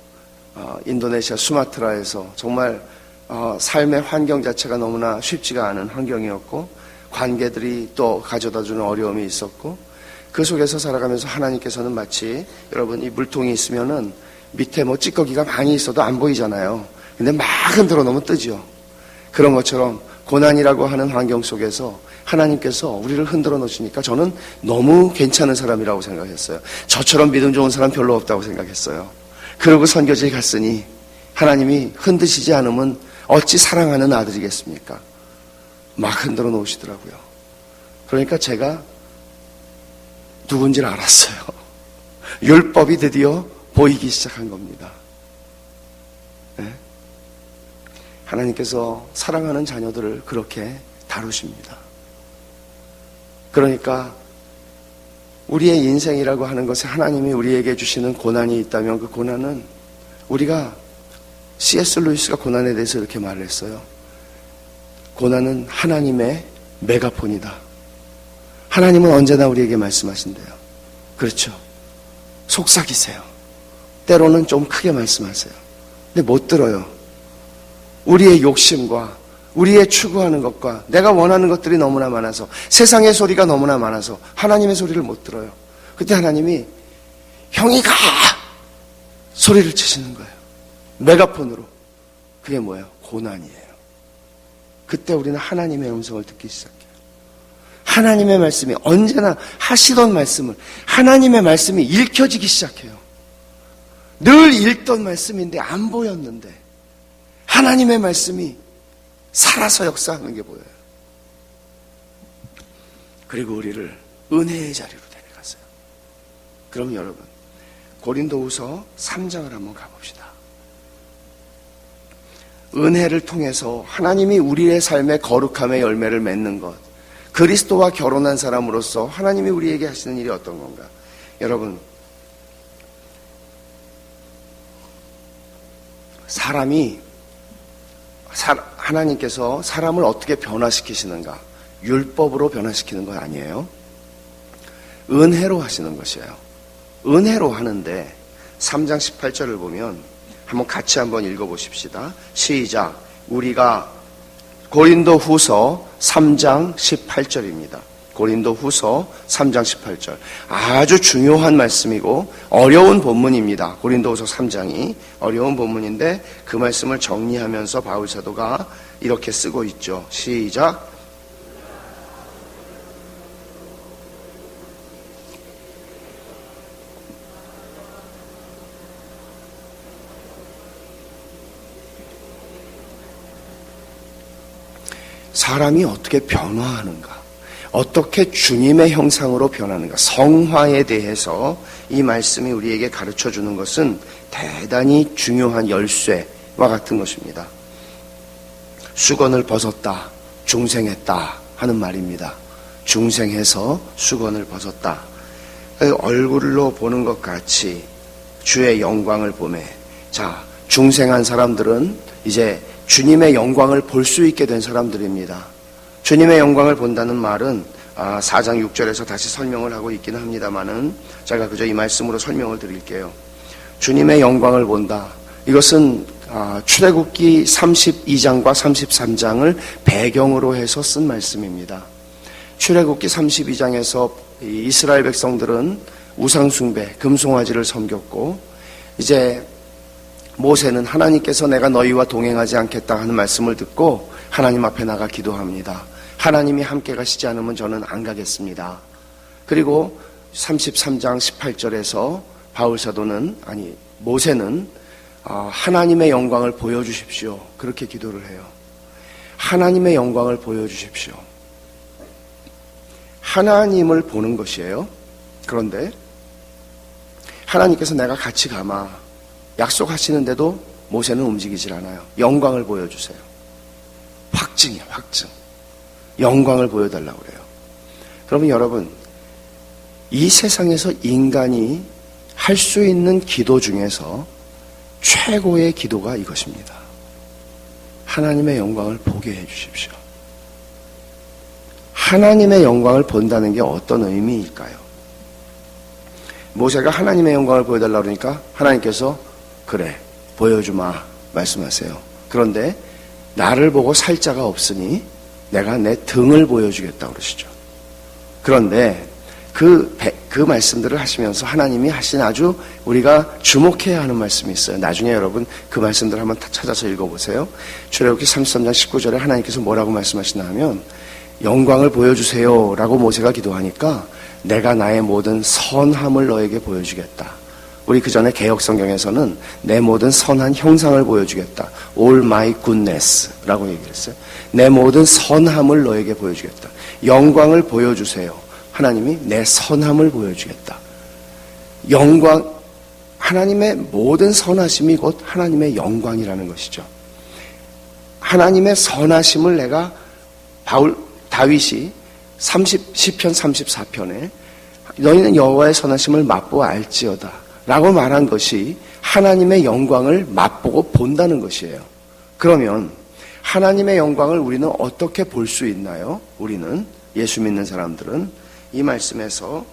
인도네시아 수마트라에서 정말 삶의 환경 자체가 너무나 쉽지가 않은 환경이었고 관계들이 또 가져다주는 어려움이 있었고 그 속에서 살아가면서 하나님께서는 마치 여러분 이 물통이 있으면은 밑에 뭐 찌꺼기가 많이 있어도 안 보이잖아요. 근데 막 흔들어 놓으면 뜨죠. 그런 것처럼 고난이라고 하는 환경 속에서 하나님께서 우리를 흔들어 놓으시니까 저는 너무 괜찮은 사람이라고 생각했어요. 저처럼 믿음 좋은 사람 별로 없다고 생각했어요. 그러고 선교지에 갔으니 하나님이 흔드시지 않으면 어찌 사랑하는 아들이겠습니까? 막 흔들어 놓으시더라고요. 그러니까 제가 누군지를 알았어요. 율법이 드디어 보이기 시작한 겁니다. 네? 하나님께서 사랑하는 자녀들을 그렇게 다루십니다. 그러니까 우리의 인생이라고 하는 것에 하나님이 우리에게 주시는 고난이 있다면 그 고난은 우리가 C.S. 루이스가 고난에 대해서 이렇게 말을 했어요. 고난은 하나님의 메가폰이다. 하나님은 언제나 우리에게 말씀하신대요. 그렇죠. 속삭이세요. 때로는 좀 크게 말씀하세요. 근데 못 들어요. 우리의 욕심과 우리의 추구하는 것과 내가 원하는 것들이 너무나 많아서 세상의 소리가 너무나 많아서 하나님의 소리를 못 들어요. 그때 하나님이 형이 가! 소리를 치시는 거예요. 메가폰으로. 그게 뭐예요? 고난이에요. 그때 우리는 하나님의 음성을 듣기 시작해요. 하나님의 말씀이 언제나 하시던 말씀을 하나님의 말씀이 읽혀지기 시작해요. 늘 읽던 말씀인데 안 보였는데 하나님의 말씀이 살아서 역사하는 게 보여요. 그리고 우리를 은혜의 자리로 데려갔어요. 그럼 여러분 고린도후서 3장을 한번 가봅시다. 은혜를 통해서 하나님이 우리의 삶의 거룩함의 열매를 맺는 것, 그리스도와 결혼한 사람으로서 하나님이 우리에게 하시는 일이 어떤 건가? 여러분, 하나님께서 사람을 어떻게 변화시키시는가? 율법으로 변화시키는 건 아니에요. 은혜로 하시는 것이에요. 은혜로 하는데 3장 18절을 보면 한번 같이 한번 읽어보십시다. 시작. 우리가 고린도후서 3장 18절입니다. 고린도 후서 3장 18절. 아주 중요한 말씀이고 어려운 본문입니다. 고린도 후서 3장이 어려운 본문인데 그 말씀을 정리하면서 바울 사도가 이렇게 쓰고 있죠. 시작. 사람이 어떻게 변화하는가? 어떻게 주님의 형상으로 변하는가? 성화에 대해서 이 말씀이 우리에게 가르쳐 주는 것은 대단히 중요한 열쇠와 같은 것입니다. 수건을 벗었다, 중생했다 하는 말입니다. 중생해서 수건을 벗었다. 얼굴로 보는 것 같이 주의 영광을 보매. 자, 중생한 사람들은 이제 주님의 영광을 볼 수 있게 된 사람들입니다. 주님의 영광을 본다는 말은 4장 6절에서 다시 설명을 하고 있기는 합니다만은 제가 그저 이 말씀으로 설명을 드릴게요. 주님의 영광을 본다. 이것은 출애굽기 32장과 33장을 배경으로 해서 쓴 말씀입니다. 출애굽기 32장에서 이스라엘 백성들은 우상숭배, 금송아지를 섬겼고 이제 모세는 하나님께서 내가 너희와 동행하지 않겠다 하는 말씀을 듣고 하나님 앞에 나가 기도합니다. 하나님이 함께 가시지 않으면 저는 안 가겠습니다. 그리고 33장 18절에서 모세는 하나님의 영광을 보여주십시오. 그렇게 기도를 해요. 하나님의 영광을 보여주십시오. 하나님을 보는 것이에요. 그런데 하나님께서 내가 같이 가마 약속하시는데도 모세는 움직이질 않아요. 영광을 보여주세요. 확증이에요, 확증. 영광을 보여달라고 그래요. 그러면 여러분, 이 세상에서 인간이 할 수 있는 기도 중에서 최고의 기도가 이것입니다. 하나님의 영광을 보게 해주십시오. 하나님의 영광을 본다는 게 어떤 의미일까요? 모세가 하나님의 영광을 보여달라고 그러니까 하나님께서 그래, 보여주마 말씀하세요. 그런데 나를 보고 살 자가 없으니 내가 내 등을 보여주겠다고 그러시죠. 그런데 그 말씀들을 하시면서 하나님이 하신 아주 우리가 주목해야 하는 말씀이 있어요. 나중에 여러분 그 말씀들을 한번 찾아서 읽어보세요. 출애굽기 33장 19절에 하나님께서 뭐라고 말씀하시나 하면 영광을 보여주세요 라고 모세가 기도하니까 내가 나의 모든 선함을 너에게 보여주겠다. 우리 그 전에 개역 성경에서는 내 모든 선한 형상을 보여주겠다. All my goodness 라고 얘기를 했어요. 내 모든 선함을 너에게 보여주겠다. 영광을 보여주세요. 하나님이 내 선함을 보여주겠다. 영광, 하나님의 모든 선하심이 곧 하나님의 영광이라는 것이죠. 하나님의 선하심을 내가 다윗이 시편 34편에 너희는 여호와의 선하심을 맛보아 알지어다 라고 말한 것이 하나님의 영광을 맛보고 본다는 것이에요. 그러면 하나님의 영광을 우리는 어떻게 볼 수 있나요? 우리는 예수 믿는 사람들은 이 말씀에서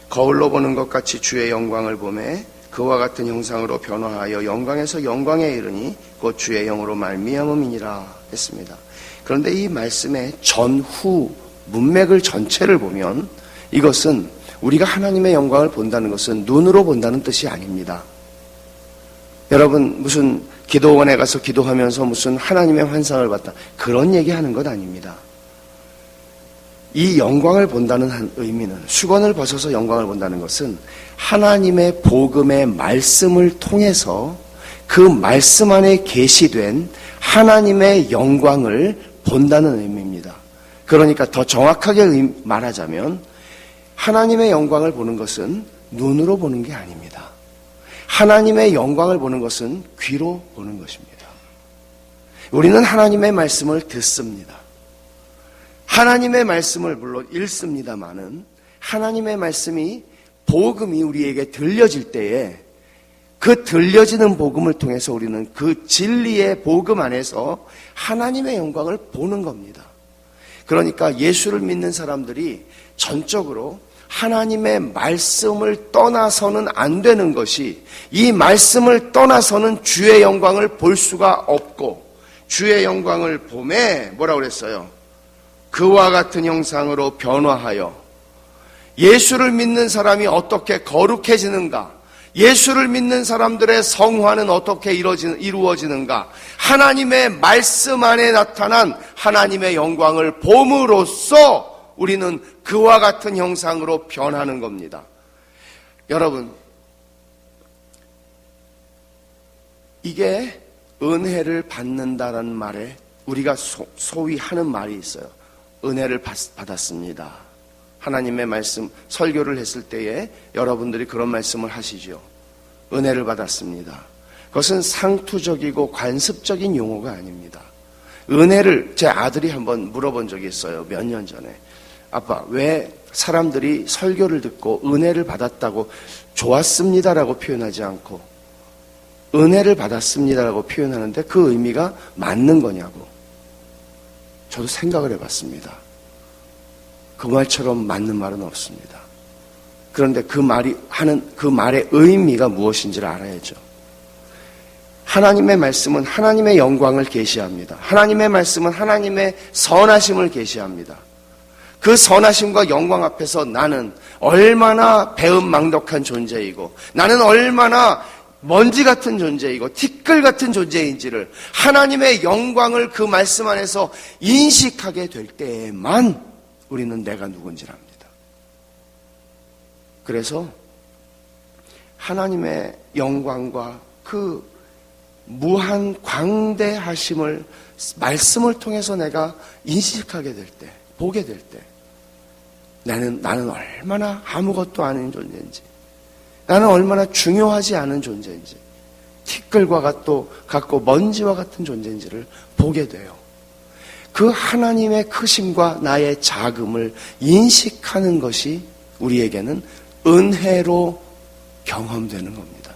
거울로 보는 것 같이 주의 영광을 보매 그와 같은 형상으로 변화하여 영광에서 영광에 이르니 곧 주의 영으로 말미암음이니라 했습니다. 그런데 이 말씀의 전후 문맥을 전체를 보면 이것은 우리가 하나님의 영광을 본다는 것은 눈으로 본다는 뜻이 아닙니다. 여러분 무슨 기도원에 가서 기도하면서 무슨 하나님의 환상을 봤다 그런 얘기하는 것 아닙니다. 이 영광을 본다는 의미는 수건을 벗어서 영광을 본다는 것은 하나님의 복음의 말씀을 통해서 그 말씀 안에 계시된 하나님의 영광을 본다는 의미입니다. 그러니까 더 정확하게 말하자면 하나님의 영광을 보는 것은 눈으로 보는 게 아닙니다. 하나님의 영광을 보는 것은 귀로 보는 것입니다. 우리는 하나님의 말씀을 듣습니다. 하나님의 말씀을 물론 읽습니다마는 하나님의 말씀이 복음이 우리에게 들려질 때에 그 들려지는 복음을 통해서 우리는 그 진리의 복음 안에서 하나님의 영광을 보는 겁니다. 그러니까 예수를 믿는 사람들이 전적으로 하나님의 말씀을 떠나서는 안 되는 것이 이 말씀을 떠나서는 주의 영광을 볼 수가 없고 주의 영광을 보매 뭐라고 그랬어요? 그와 같은 형상으로 변화하여 예수를 믿는 사람이 어떻게 거룩해지는가, 예수를 믿는 사람들의 성화는 어떻게 이루어지는가, 하나님의 말씀 안에 나타난 하나님의 영광을 봄으로써 우리는 그와 같은 형상으로 변하는 겁니다. 여러분, 이게 은혜를 받는다라는 말에 우리가 소위 하는 말이 있어요. 은혜를 받았습니다. 하나님의 말씀 설교를 했을 때에 여러분들이 그런 말씀을 하시죠. 은혜를 받았습니다. 그것은 상투적이고 관습적인 용어가 아닙니다. 은혜를 제 아들이 한번 물어본 적이 있어요. 몇 년 전에. 아빠, 왜 사람들이 설교를 듣고 은혜를 받았다고 좋았습니다라고 표현하지 않고 은혜를 받았습니다라고 표현하는데 그 의미가 맞는 거냐고. 저도 생각을 해봤습니다. 그 말처럼 맞는 말은 없습니다. 그런데 그 말이 하는 그 말의 의미가 무엇인지를 알아야죠. 하나님의 말씀은 하나님의 영광을 계시합니다. 하나님의 말씀은 하나님의 선하심을 계시합니다. 그 선하심과 영광 앞에서 나는 얼마나 배은망덕한 존재이고 나는 얼마나 먼지 같은 존재이고 티끌 같은 존재인지를 하나님의 영광을 그 말씀 안에서 인식하게 될 때에만 우리는 내가 누군지를 압니다. 그래서 하나님의 영광과 그 무한 광대하심을 말씀을 통해서 내가 인식하게 될 때, 보게 될 때 나는 얼마나 아무것도 아닌 존재인지, 나는 얼마나 중요하지 않은 존재인지, 티끌과 같고 먼지와 같은 존재인지를 보게 돼요. 그 하나님의 크심과 나의 작음을 인식하는 것이 우리에게는 은혜로 경험되는 겁니다.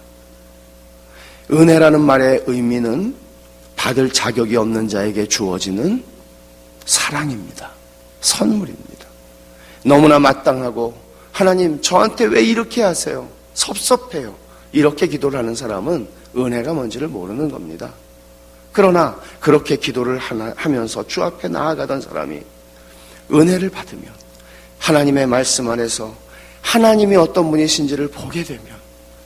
은혜라는 말의 의미는 받을 자격이 없는 자에게 주어지는 사랑입니다. 선물입니다. 너무나 마땅하고 하나님 저한테 왜 이렇게 하세요? 섭섭해요. 이렇게 기도를 하는 사람은 은혜가 뭔지를 모르는 겁니다. 그러나 그렇게 기도를 하면서 주 앞에 나아가던 사람이 은혜를 받으면 하나님의 말씀 안에서 하나님이 어떤 분이신지를 보게 되면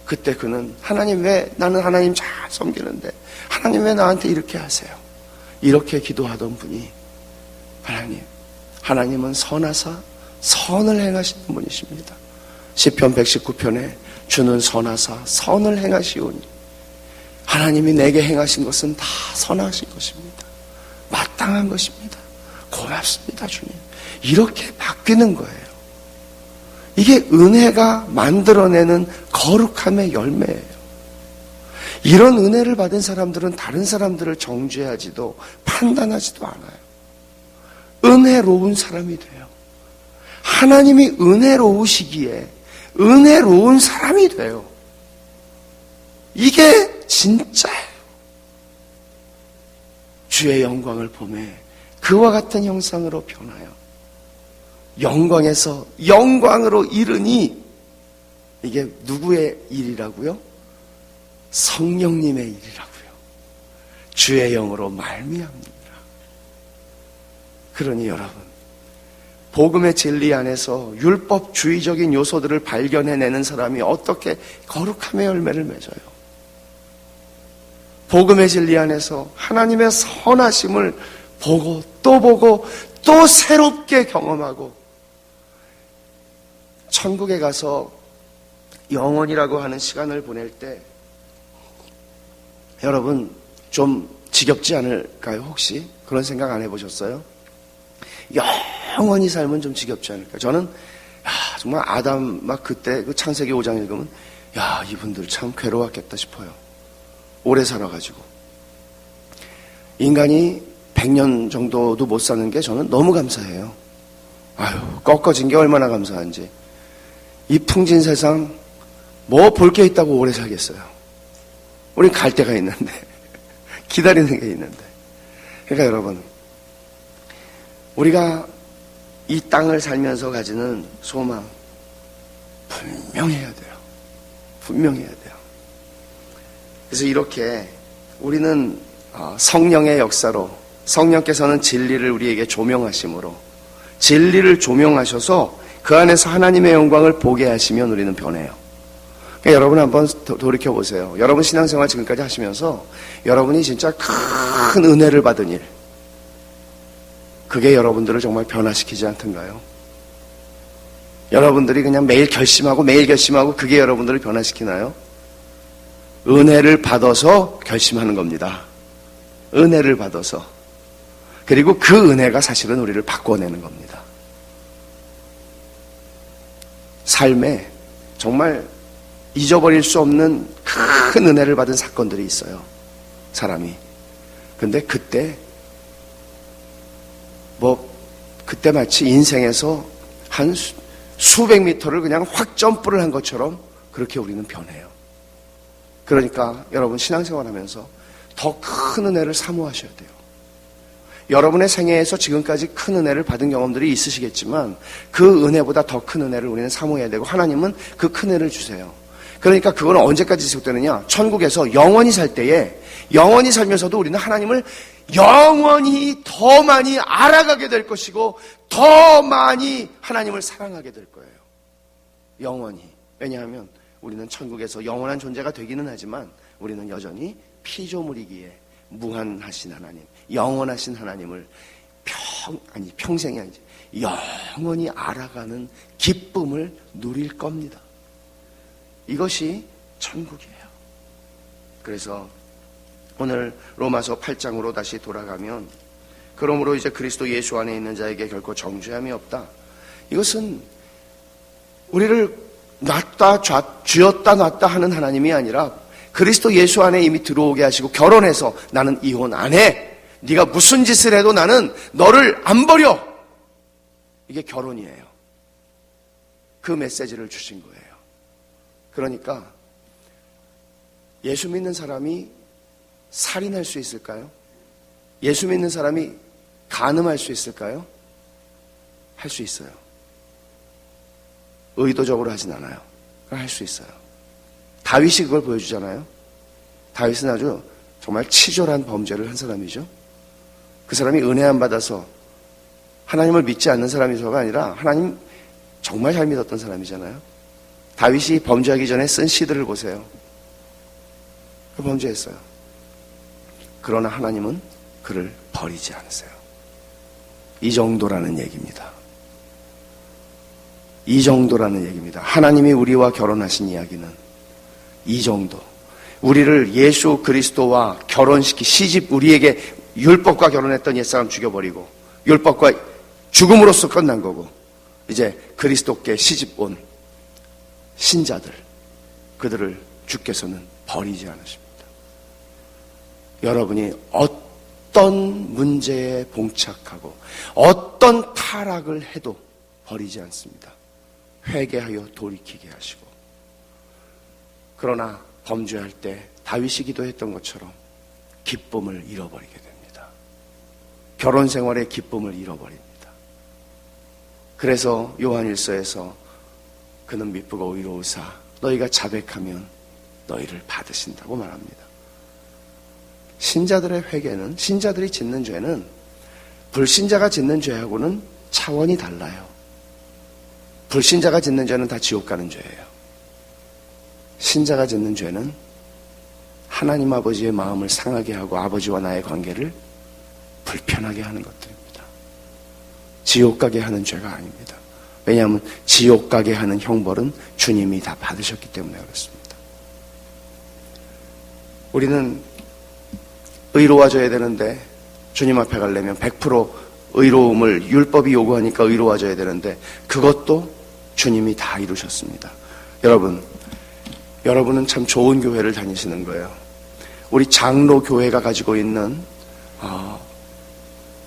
그때 그는 하나님 왜 나는 하나님 잘 섬기는데 하나님 왜 나한테 이렇게 하세요? 이렇게 기도하던 분이 하나님은 선하사 선을 행하시는 분이십니다. 시편 119편에 주는 선하사 선을 행하시오니 하나님이 내게 행하신 것은 다 선하신 것입니다. 마땅한 것입니다. 고맙습니다, 주님. 이렇게 바뀌는 거예요. 이게 은혜가 만들어내는 거룩함의 열매예요. 이런 은혜를 받은 사람들은 다른 사람들을 정죄하지도 판단하지도 않아요. 은혜로운 사람이 돼요. 하나님이 은혜로우시기에 은혜로운 사람이 돼요. 이게 진짜예요. 주의 영광을 보매 그와 같은 형상으로 변하여 영광에서 영광으로 이르니 이게 누구의 일이라고요? 성령님의 일이라고요. 주의 영으로 말미암느니라. 그러니 여러분, 복음의 진리 안에서 율법주의적인 요소들을 발견해내는 사람이 어떻게 거룩함의 열매를 맺어요? 복음의 진리 안에서 하나님의 선하심을 보고 또 새롭게 경험하고 천국에 가서 영원이라고 하는 시간을 보낼 때 여러분 좀 지겹지 않을까요? 혹시 그런 생각 안 해보셨어요? 영원히 살면 좀 지겹지 않을까? 저는 정말 아담 막 그때 그 창세기 5장 읽으면 이분들 참 괴로웠겠다 싶어요. 오래 살아가지고 인간이 100년 정도도 못 사는 게 저는 너무 감사해요. 꺾어진 게 얼마나 감사한지. 이 풍진 세상 뭐 볼 게 있다고 오래 살겠어요. 우린 갈 데가 있는데 기다리는 게 있는데. 그러니까 여러분, 우리가 이 땅을 살면서 가지는 소망 분명해야 돼요. 분명해야 돼요. 그래서 이렇게 우리는 성령의 역사로 성령께서는 진리를 우리에게 조명하심으로 진리를 조명하셔서 그 안에서 하나님의 영광을 보게 하시면 우리는 변해요. 그러니까 여러분 한번 돌이켜보세요. 여러분 신앙생활 지금까지 하시면서 여러분이 진짜 큰 은혜를 받은 일, 그게 여러분들을 정말 변화시키지 않던가요? 여러분들이 그냥 매일 결심하고 그게 여러분들을 변화시키나요? 은혜를 받아서 결심하는 겁니다. 은혜를 받아서. 그리고 그 은혜가 사실은 우리를 바꿔내는 겁니다. 삶에 정말 잊어버릴 수 없는 큰 은혜를 받은 사건들이 있어요. 사람이. 근데 그때 마치 인생에서 한 수백 미터를 그냥 확 점프를 한 것처럼 그렇게 우리는 변해요. 그러니까 여러분 신앙생활 하면서 더 큰 은혜를 사모하셔야 돼요. 여러분의 생애에서 지금까지 큰 은혜를 받은 경험들이 있으시겠지만 그 은혜보다 더 큰 은혜를 우리는 사모해야 되고 하나님은 그 큰 은혜를 주세요. 그러니까 그거는 언제까지 지속되느냐? 천국에서 영원히 살 때에 영원히 살면서도 우리는 하나님을 영원히 더 많이 알아가게 될 것이고 더 많이 하나님을 사랑하게 될 거예요. 영원히. 왜냐하면 우리는 천국에서 영원한 존재가 되기는 하지만 우리는 여전히 피조물이기에 무한하신 하나님, 영원하신 하나님을 평생이 아니지 영원히 알아가는 기쁨을 누릴 겁니다. 이것이 천국이에요. 그래서 오늘 로마서 8장으로 다시 돌아가면 그러므로 이제 그리스도 예수 안에 있는 자에게 결코 정죄함이 없다. 이것은 우리를 쥐었다 놨다 하는 하나님이 아니라 그리스도 예수 안에 이미 들어오게 하시고 결혼해서 나는 이혼 안 해. 네가 무슨 짓을 해도 나는 너를 안 버려. 이게 결혼이에요. 그 메시지를 주신 거예요. 그러니까 예수 믿는 사람이 살인할 수 있을까요? 예수 믿는 사람이 간음할 수 있을까요? 할 수 있어요. 의도적으로 하진 않아요. 할 수 있어요. 다윗이 그걸 보여주잖아요. 다윗은 아주 정말 치졸한 범죄를 한 사람이죠. 그 사람이 은혜 안 받아서 하나님을 믿지 않는 사람이서가 아니라 하나님 정말 잘 믿었던 사람이잖아요. 다윗이 범죄하기 전에 쓴 시들을 보세요. 그 범죄했어요. 그러나 하나님은 그를 버리지 않으세요. 이 정도라는 얘기입니다. 이 정도라는 얘기입니다. 하나님이 우리와 결혼하신 이야기는 이 정도. 우리를 예수 그리스도와 결혼시키 시집 우리에게 율법과 결혼했던 옛사람 죽여버리고 율법과 죽음으로써 끝난 거고 이제 그리스도께 시집 온 신자들 그들을 주께서는 버리지 않으십니다. 여러분이 어떤 문제에 봉착하고 어떤 타락을 해도 버리지 않습니다. 회개하여 돌이키게 하시고 그러나 범죄할 때 다윗이 기도했던 것처럼 기쁨을 잃어버리게 됩니다. 결혼 생활의 기쁨을 잃어버립니다. 그래서 요한일서에서 그는 미쁘고 의로우사 너희가 자백하면 너희를 받으신다고 말합니다. 신자들의 회개는 신자들이 짓는 죄는 불신자가 짓는 죄하고는 차원이 달라요. 불신자가 짓는 죄는 다 지옥 가는 죄예요. 신자가 짓는 죄는 하나님 아버지의 마음을 상하게 하고 아버지와 나의 관계를 불편하게 하는 것들입니다. 지옥 가게 하는 죄가 아닙니다. 왜냐하면 지옥 가게 하는 형벌은 주님이 다 받으셨기 때문에 그렇습니다. 우리는 의로워져야 되는데 주님 앞에 가려면 100% 의로움을 율법이 요구하니까 의로워져야 되는데 그것도 주님이 다 이루셨습니다. 여러분은 참 좋은 교회를 다니시는 거예요. 우리 장로 교회가 가지고 있는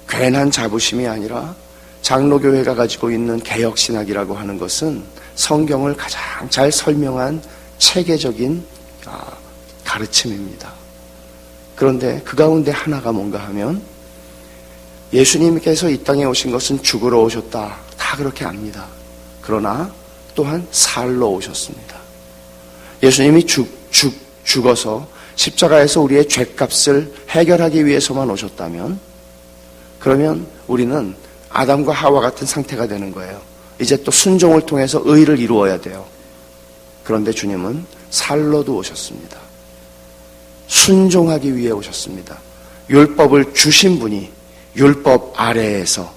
괜한 자부심이 아니라 장로 교회가 가지고 있는 개혁신학이라고 하는 것은 성경을 가장 잘 설명한 체계적인 가르침입니다. 그런데 그 가운데 하나가 뭔가 하면 예수님께서 이 땅에 오신 것은 죽으러 오셨다. 다 그렇게 압니다. 그러나 또한 살러 오셨습니다. 예수님이 죽어서 십자가에서 우리의 죄값을 해결하기 위해서만 오셨다면 그러면 우리는 아담과 하와 같은 상태가 되는 거예요. 이제 또 순종을 통해서 의를 이루어야 돼요. 그런데 주님은 살로도 오셨습니다. 순종하기 위해 오셨습니다. 율법을 주신 분이 율법 아래에서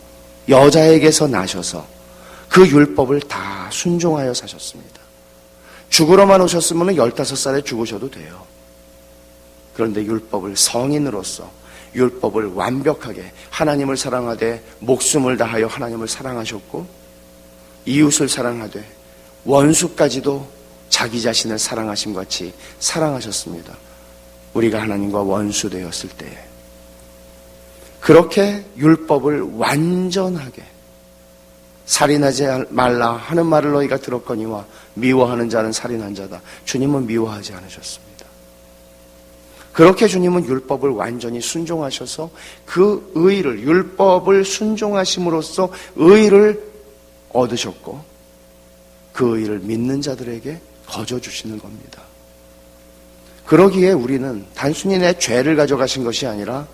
여자에게서 나셔서 그 율법을 다 순종하여 사셨습니다. 죽으러만 오셨으면 15살에 죽으셔도 돼요. 그런데 율법을 성인으로서 율법을 완벽하게 하나님을 사랑하되 목숨을 다하여 하나님을 사랑하셨고 이웃을 사랑하되 원수까지도 자기 자신을 사랑하심 같이 사랑하셨습니다. 우리가 하나님과 원수 되었을 때에 그렇게 율법을 완전하게 살인하지 말라 하는 말을 너희가 들었거니와 미워하는 자는 살인한 자다. 주님은 미워하지 않으셨습니다. 그렇게 주님은 율법을 완전히 순종하셔서 그 의를 율법을 순종하심으로써 의를 얻으셨고 그 의를 믿는 자들에게 거저 주시는 겁니다. 그러기에 우리는 단순히 내 죄를 가져가신 것이 아니라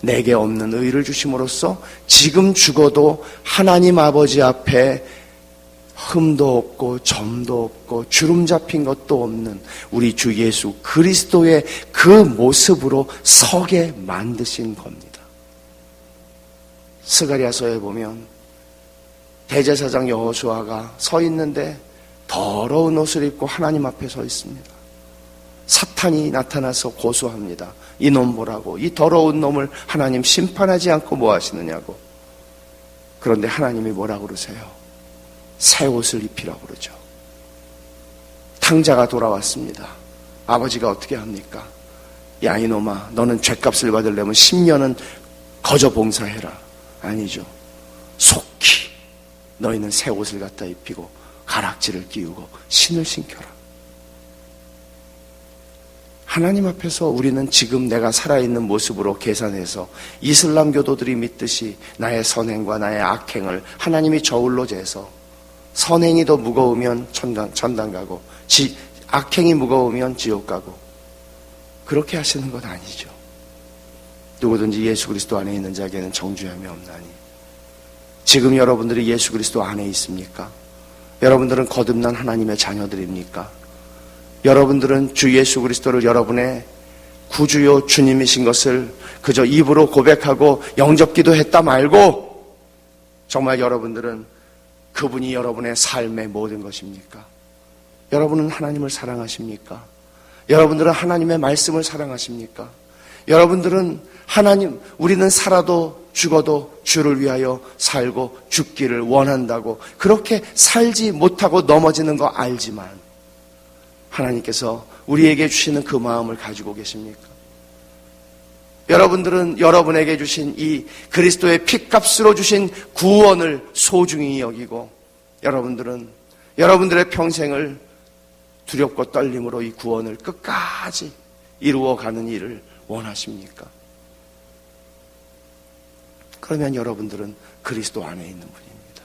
내게 없는 의를 주심으로써 지금 죽어도 하나님 아버지 앞에 흠도 없고 점도 없고 주름 잡힌 것도 없는 우리 주 예수 그리스도의 그 모습으로 서게 만드신 겁니다. 스가랴서에 보면 대제사장 여호수아가 서 있는데 더러운 옷을 입고 하나님 앞에 서 있습니다. 사탄이 나타나서 고소합니다. 이놈 보라고, 이 더러운 놈을 하나님 심판하지 않고 뭐 하시느냐고. 그런데 하나님이 뭐라고 그러세요? 새 옷을 입히라고 그러죠. 탕자가 돌아왔습니다. 아버지가 어떻게 합니까? 야 이놈아, 너는 죗값을 받으려면 10년은 거저 봉사해라. 아니죠. 속히 너희는 새 옷을 갖다 입히고 가락지를 끼우고 신을 신겨라. 하나님 앞에서 우리는 지금 내가 살아있는 모습으로 계산해서 이슬람 교도들이 믿듯이 나의 선행과 나의 악행을 하나님이 저울로 재서 선행이 더 무거우면 천당 가고 악행이 무거우면 지옥 가고 그렇게 하시는 건 아니죠. 누구든지 예수 그리스도 안에 있는 자에게는 정죄함이 없나니. 지금 여러분들이 예수 그리스도 안에 있습니까? 여러분들은 거듭난 하나님의 자녀들입니까? 여러분들은 주 예수 그리스도를 여러분의 구주요 주님이신 것을 그저 입으로 고백하고 영접기도 했다 말고 정말 여러분들은 그분이 여러분의 삶의 모든 것입니까? 여러분은 하나님을 사랑하십니까? 여러분들은 하나님의 말씀을 사랑하십니까? 여러분들은 우리는 살아도 죽어도 주를 위하여 살고 죽기를 원한다고 그렇게 살지 못하고 넘어지는 거 알지만 하나님께서 우리에게 주시는 그 마음을 가지고 계십니까? 여러분들은 여러분에게 주신 이 그리스도의 핏값으로 주신 구원을 소중히 여기고 여러분들은 여러분들의 평생을 두렵고 떨림으로 이 구원을 끝까지 이루어가는 일을 원하십니까? 그러면 여러분들은 그리스도 안에 있는 분입니다.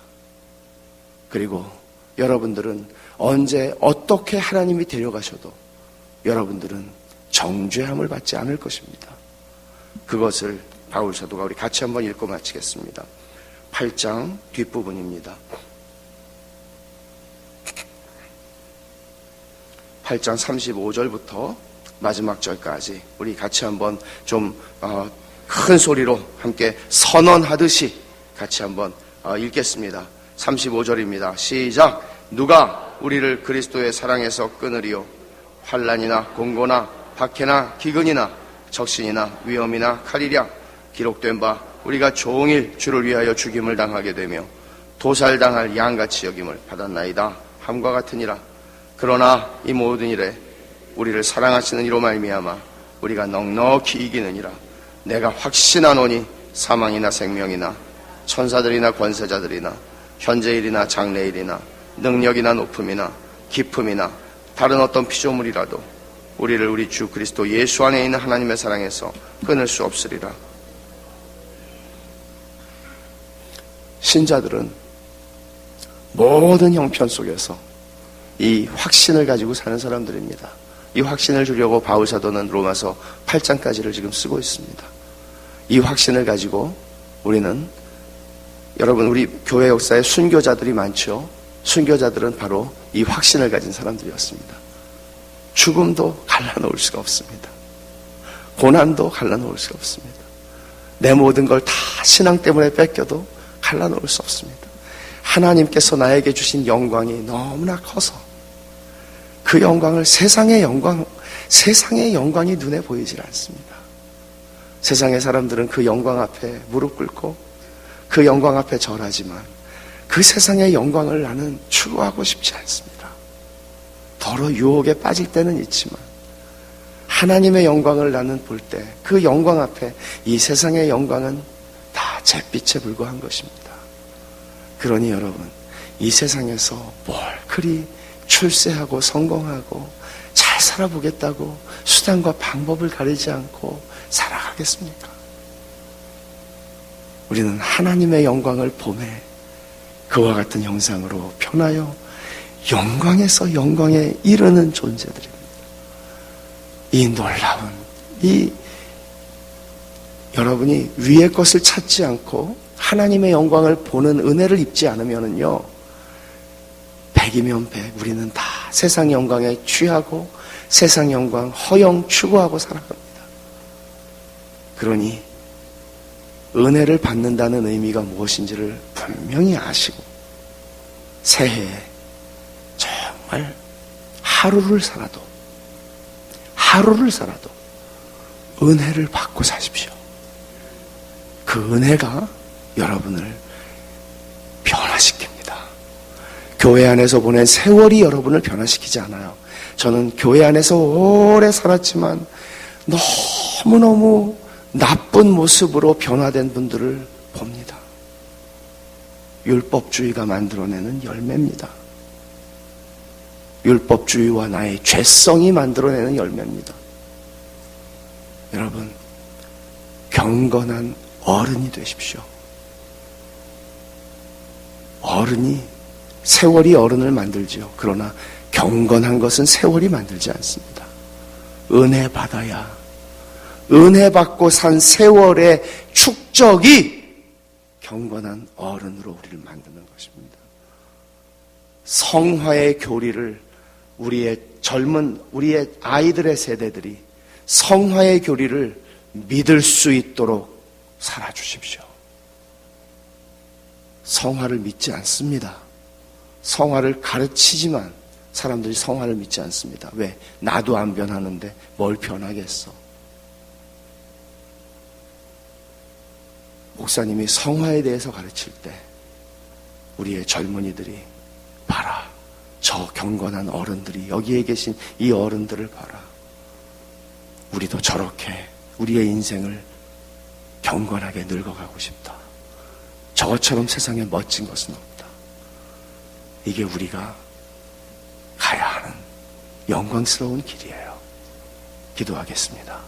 그리고 여러분들은 언제 어떻게 하나님이 데려가셔도 여러분들은 정죄함을 받지 않을 것입니다. 그것을 바울 사도가 우리 같이 한번 읽고 마치겠습니다. 8장 뒷부분입니다. 8장 35절부터 마지막 절까지 우리 같이 한번 좀 큰 소리로 함께 선언하듯이 같이 한번 읽겠습니다. 35절입니다. 시작. 누가 우리를 그리스도의 사랑에서 끊으리요? 환난이나 공고나 박해나 기근이나 적신이나 위험이나 칼이랴. 기록된 바 우리가 종일 주를 위하여 죽임을 당하게 되며 도살당할 양같이 여김을 받았나이다 함과 같으니라. 그러나 이 모든 일에 우리를 사랑하시는 이로 말미암아 우리가 넉넉히 이기느니라. 내가 확신하노니 사망이나 생명이나 천사들이나 권세자들이나 현재일이나 장래일이나 능력이나 높음이나 깊음이나 다른 어떤 피조물이라도 우리를 우리 주 그리스도 예수 안에 있는 하나님의 사랑에서 끊을 수 없으리라. 신자들은 모든 형편 속에서 이 확신을 가지고 사는 사람들입니다. 이 확신을 주려고 바울 사도는 로마서 8장까지를 지금 쓰고 있습니다. 이 확신을 가지고 우리는 여러분, 우리 교회 역사에 순교자들이 많죠. 순교자들은 바로 이 확신을 가진 사람들이었습니다. 죽음도 갈라놓을 수가 없습니다. 고난도 갈라놓을 수가 없습니다. 내 모든 걸 다 신앙 때문에 뺏겨도 갈라놓을 수 없습니다. 하나님께서 나에게 주신 영광이 너무나 커서 그 영광을 세상의 영광이 눈에 보이질 않습니다. 세상의 사람들은 그 영광 앞에 무릎 꿇고 그 영광 앞에 절하지만 그 세상의 영광을 나는 추구하고 싶지 않습니다. 더러 유혹에 빠질 때는 있지만 하나님의 영광을 나는 볼 때 그 영광 앞에 이 세상의 영광은 다 잿빛에 불과한 것입니다. 그러니 여러분, 이 세상에서 뭘 그리 출세하고 성공하고 잘 살아보겠다고 수단과 방법을 가리지 않고 살아가겠습니까? 우리는 하나님의 영광을 보매 그와 같은 형상으로 변하여 영광에서 영광에 이르는 존재들입니다. 이 놀라운 여러분이 위의 것을 찾지 않고 하나님의 영광을 보는 은혜를 입지 않으면은요, 백이면 백 우리는 다 세상 영광에 취하고 세상 영광 허영 추구하고 살아갑니다. 그러니 은혜를 받는다는 의미가 무엇인지를 분명히 아시고 새해에 정말 하루를 살아도 은혜를 받고 사십시오. 그 은혜가 여러분을 변화시킵니다. 교회 안에서 보낸 세월이 여러분을 변화시키지 않아요. 저는 교회 안에서 오래 살았지만 너무너무 나쁜 모습으로 변화된 분들을 봅니다. 율법주의가 만들어내는 열매입니다. 율법주의와 나의 죄성이 만들어내는 열매입니다. 여러분, 경건한 어른이 되십시오. 세월이 어른을 만들지요. 그러나 경건한 것은 세월이 만들지 않습니다. 은혜 받아야, 은혜 받고 산 세월의 축적이 경건한 어른으로 우리를 만드는 것입니다. 성화의 교리를 우리의 아이들의 세대들이 성화의 교리를 믿을 수 있도록 살아주십시오. 성화를 믿지 않습니다. 성화를 가르치지만 사람들이 성화를 믿지 않습니다. 왜? 나도 안 변하는데 뭘 변하겠어. 목사님이 성화에 대해서 가르칠 때 우리의 젊은이들이 봐라, 저 경건한 어른들이, 여기에 계신 이 어른들을 봐라, 우리도 저렇게 우리의 인생을 경건하게 늙어가고 싶다. 저것처럼 세상에 멋진 것은 없다. 이게 우리가 가야 하는 영광스러운 길이에요. 기도하겠습니다.